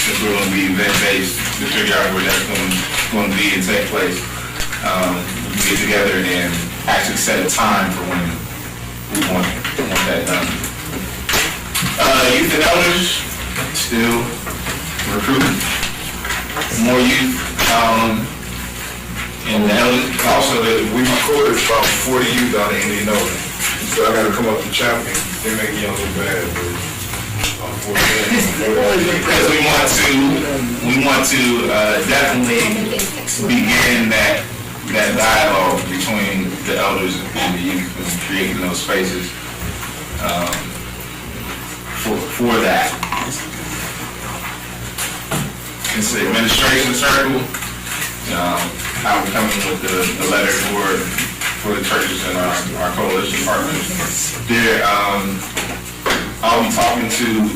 Since we're going to be event-based, to figure out where that's going to be and take place, we can get together and actually set a time for when we want that done. Youth and elders, still recruiting more youth. And the elders, also we recorded about 40 youth out of Indianola. So I got to come up to champion. They make me look bad, but because we want to definitely begin that dialogue between the elders and the youth and creating those spaces for that. It's the administration circle. How we're coming with the letter for the churches and our coalition partners. There, I'll be talking to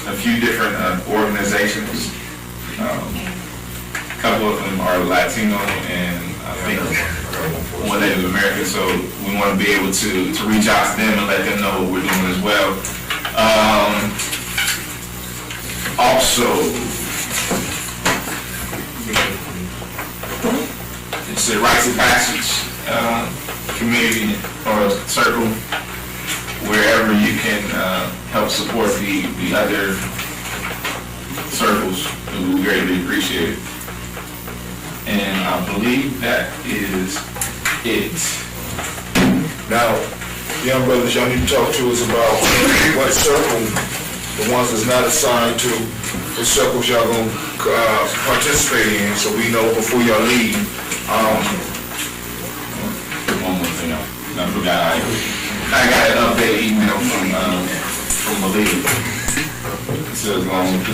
a few different organizations. A couple of them are Latino and I think one Native American, so we want to be able to reach out to them and let them know what we're doing as well. Also, it's a rites of passage community or circle, wherever you can help support the other circles, we greatly appreciate it. And I believe that is it. Now, young brothers, y'all need to talk to us about what circle, the ones that's not assigned to the circles y'all gonna participate in, so we know before y'all leave. One more thing, I forgot. I got an updated email from Malia. It says along with the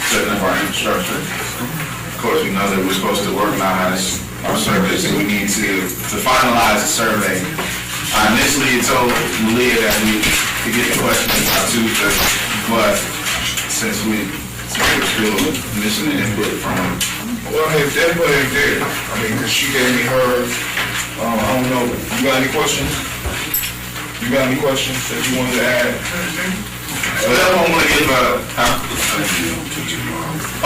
setting up our infrastructure. Of course, we know that we're supposed to organize our surveys, and we need to finalize the survey. I initially told Malia that we could get the questions by Tuesday, but since we're still missing the input from her. Well, if that input ain't there, I mean, because she gave me her, I don't know, you got any questions? You got any questions that you wanted to add? But I don't want to give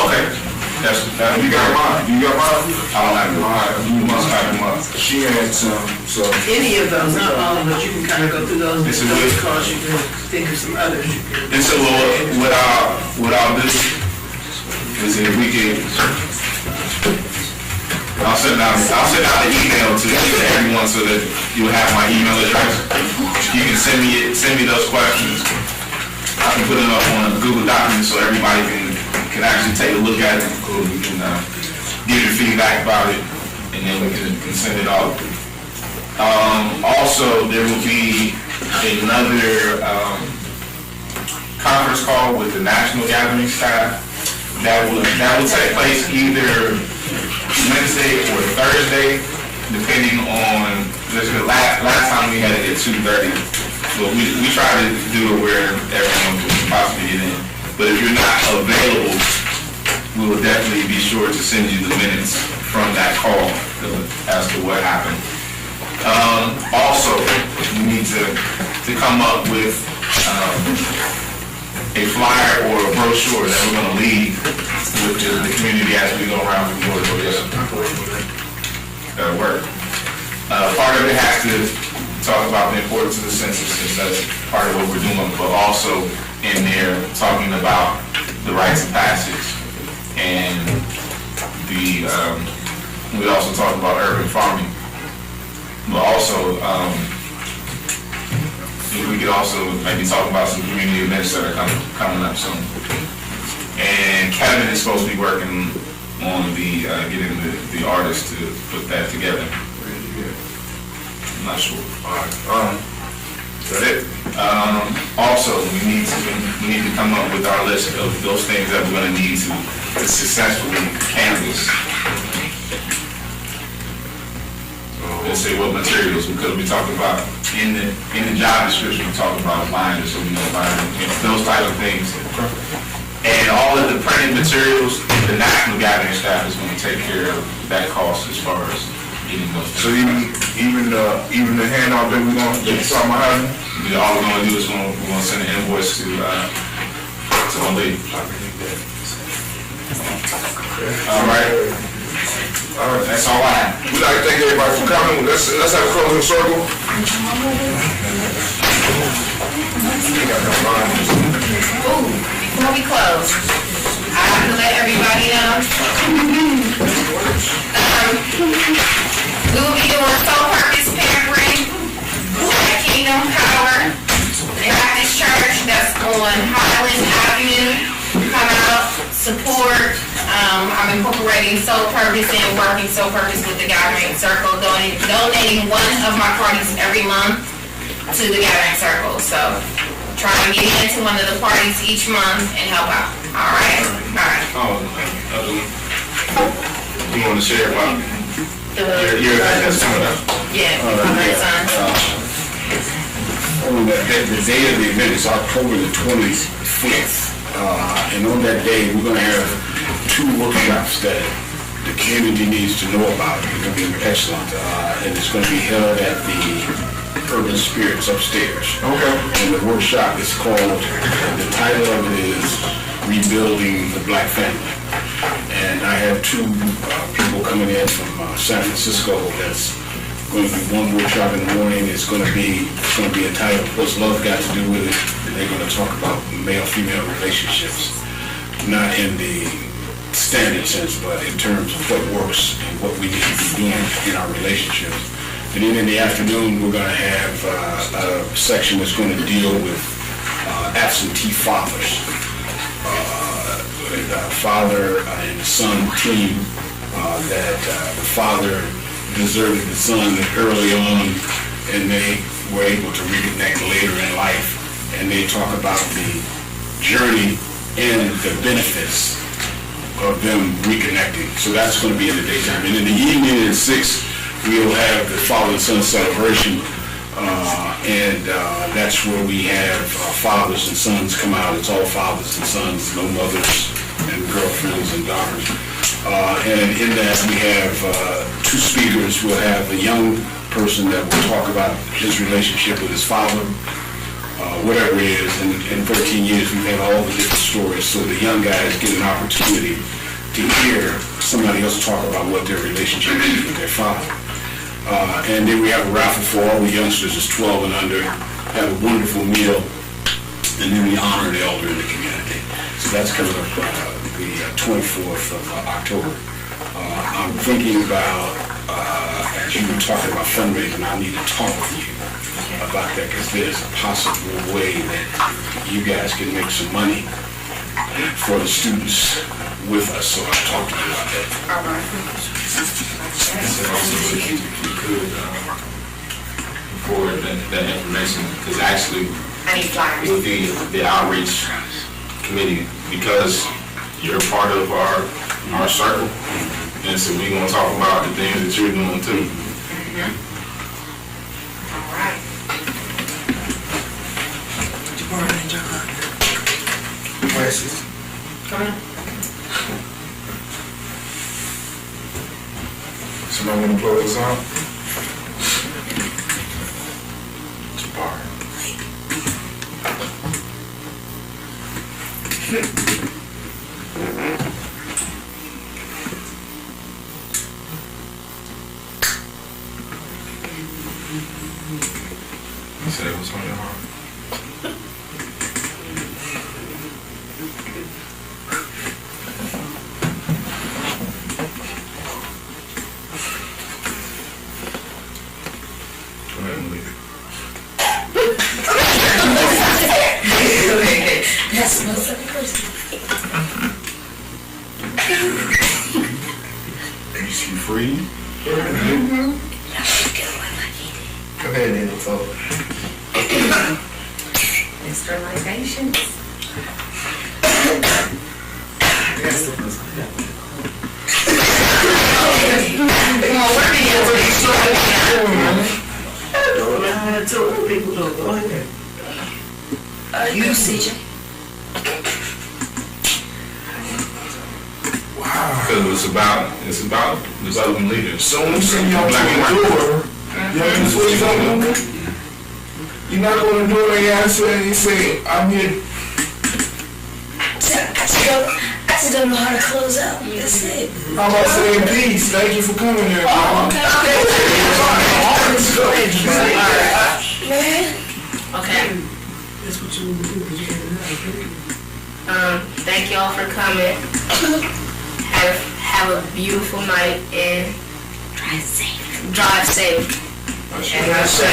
okay. You got mine. You got mine? I don't have mine. You must have mine. She had some, so. Any of those, not all, but you can kind of go through those because you can think of some others. And so what I'll do is if we can, I'll send out an email to everyone so that you'll have my email address. You can send me those questions. I can put it up on a Google document so everybody can actually take a look at it. We can give your feedback about it, and then we can send it off. Also, there will be another conference call with the National Gathering staff that will take place either Wednesday or Thursday, depending on. Last time we had it at 2:30, but we try to do it where everyone can possibly get in. But if you're not available, we will definitely be sure to send you the minutes from that call as to what happened. Also, we need to come up with a flyer or a brochure that we're going to leave with the community as we go around from door to door. That'll work. Part of it has to talk about the importance of the census, since that's part of what we're doing, but also in there talking about the rites of passage, and we also talk about urban farming, but also we could also maybe talk about some community events that are coming up soon. And Kevin is supposed to be working on getting the artists to put that together. I'm not sure. All right. Is that it? Also, we need to come up with our list of those things that we're going to need to successfully canvass. Let's say what materials, because we talked about in the job description, we talked about binders, so we know binders, those type of things. And all of the printed materials, the National Gathering staff is going to take care of that cost as far as getting those. So even the handout that we're going to get something having? All we're going to do is we're going to send an invoice to Olay. All right. That's all I have. We'd like to thank everybody for coming. Let's have a closing circle. Before we close, I have to let everybody know. We will be doing Soul Purpose Pampering at Kingdom Power Baptist Church. That's on Highland Avenue. Come out, support. I'm incorporating Soul Purpose and working Soul Purpose with the Gathering Circle, donating one of my parties every month to the Gathering Circle. So try to get into one of the parties each month and help out. All right? All right. You want to share about your event that's coming up? Yeah, the day of the event is October the 25th. And on that day, we're going to have 2 workshops that the community needs to know about. It's going to be excellent. And it's going to be held at the Urban Spirits upstairs. Okay. And the workshop is called, the title of it is Rebuilding the Black Family. And I have 2 people coming in from San Francisco. That's going to be one workshop in the morning. It's going to be entitled What's Love Got to Do with It? And they're going to talk about male-female relationships, not in the standard sense, but in terms of what works and what we need to be doing in our relationships. And then in the afternoon, we're going to have a section that's going to deal with absentee fathers. Father and son team, that the father deserted the son early on, and they were able to reconnect later in life, and they talk about the journey and the benefits of them reconnecting. So that's going to be in the daytime. And in the evening at 6, we'll have the father and son celebration, and that's where we have fathers and sons come out. It's all fathers and sons, no mothers and girlfriends and daughters. And in that we have 2 speakers. We'll have a young person that will talk about his relationship with his father, whatever it is. In 13 years we've had all the different stories, so the young guys get an opportunity to hear somebody else talk about what their relationship is with their father. And then we have a raffle for all the youngsters that's 12 and under, have a wonderful meal, and then we honor the elder in the community. So that's coming up the 24th of October. I'm thinking about, as you were talking about fundraising, I need to talk with you about that, because there's a possible way that you guys can make some money for the students with us, so I'll talk to you about that. All right. If you could forward that information, because actually with the outreach committee, because you're part of our circle, and so we're going to talk about the things that you're doing too. All right. Questions? Come on. Somebody want to close us out? Jabbar. You said it was on your heart. That's most of the person. Is she free? Go ahead, then. It's over. Sterilizations. Come on, we're being pretty short. I told people to go ahead. You, CJ. Wow. Because it's about developing leaders. So when you send y'all to the door, that's what you're going to do? You're not going to do it like I said, you say, I'm here. I just don't know how to close out. That's it. How about saying peace? Thank you for coming here. Okay. That's what you want to do. Thank y'all for coming. Have a beautiful night and drive safe. Drive safe. And I say,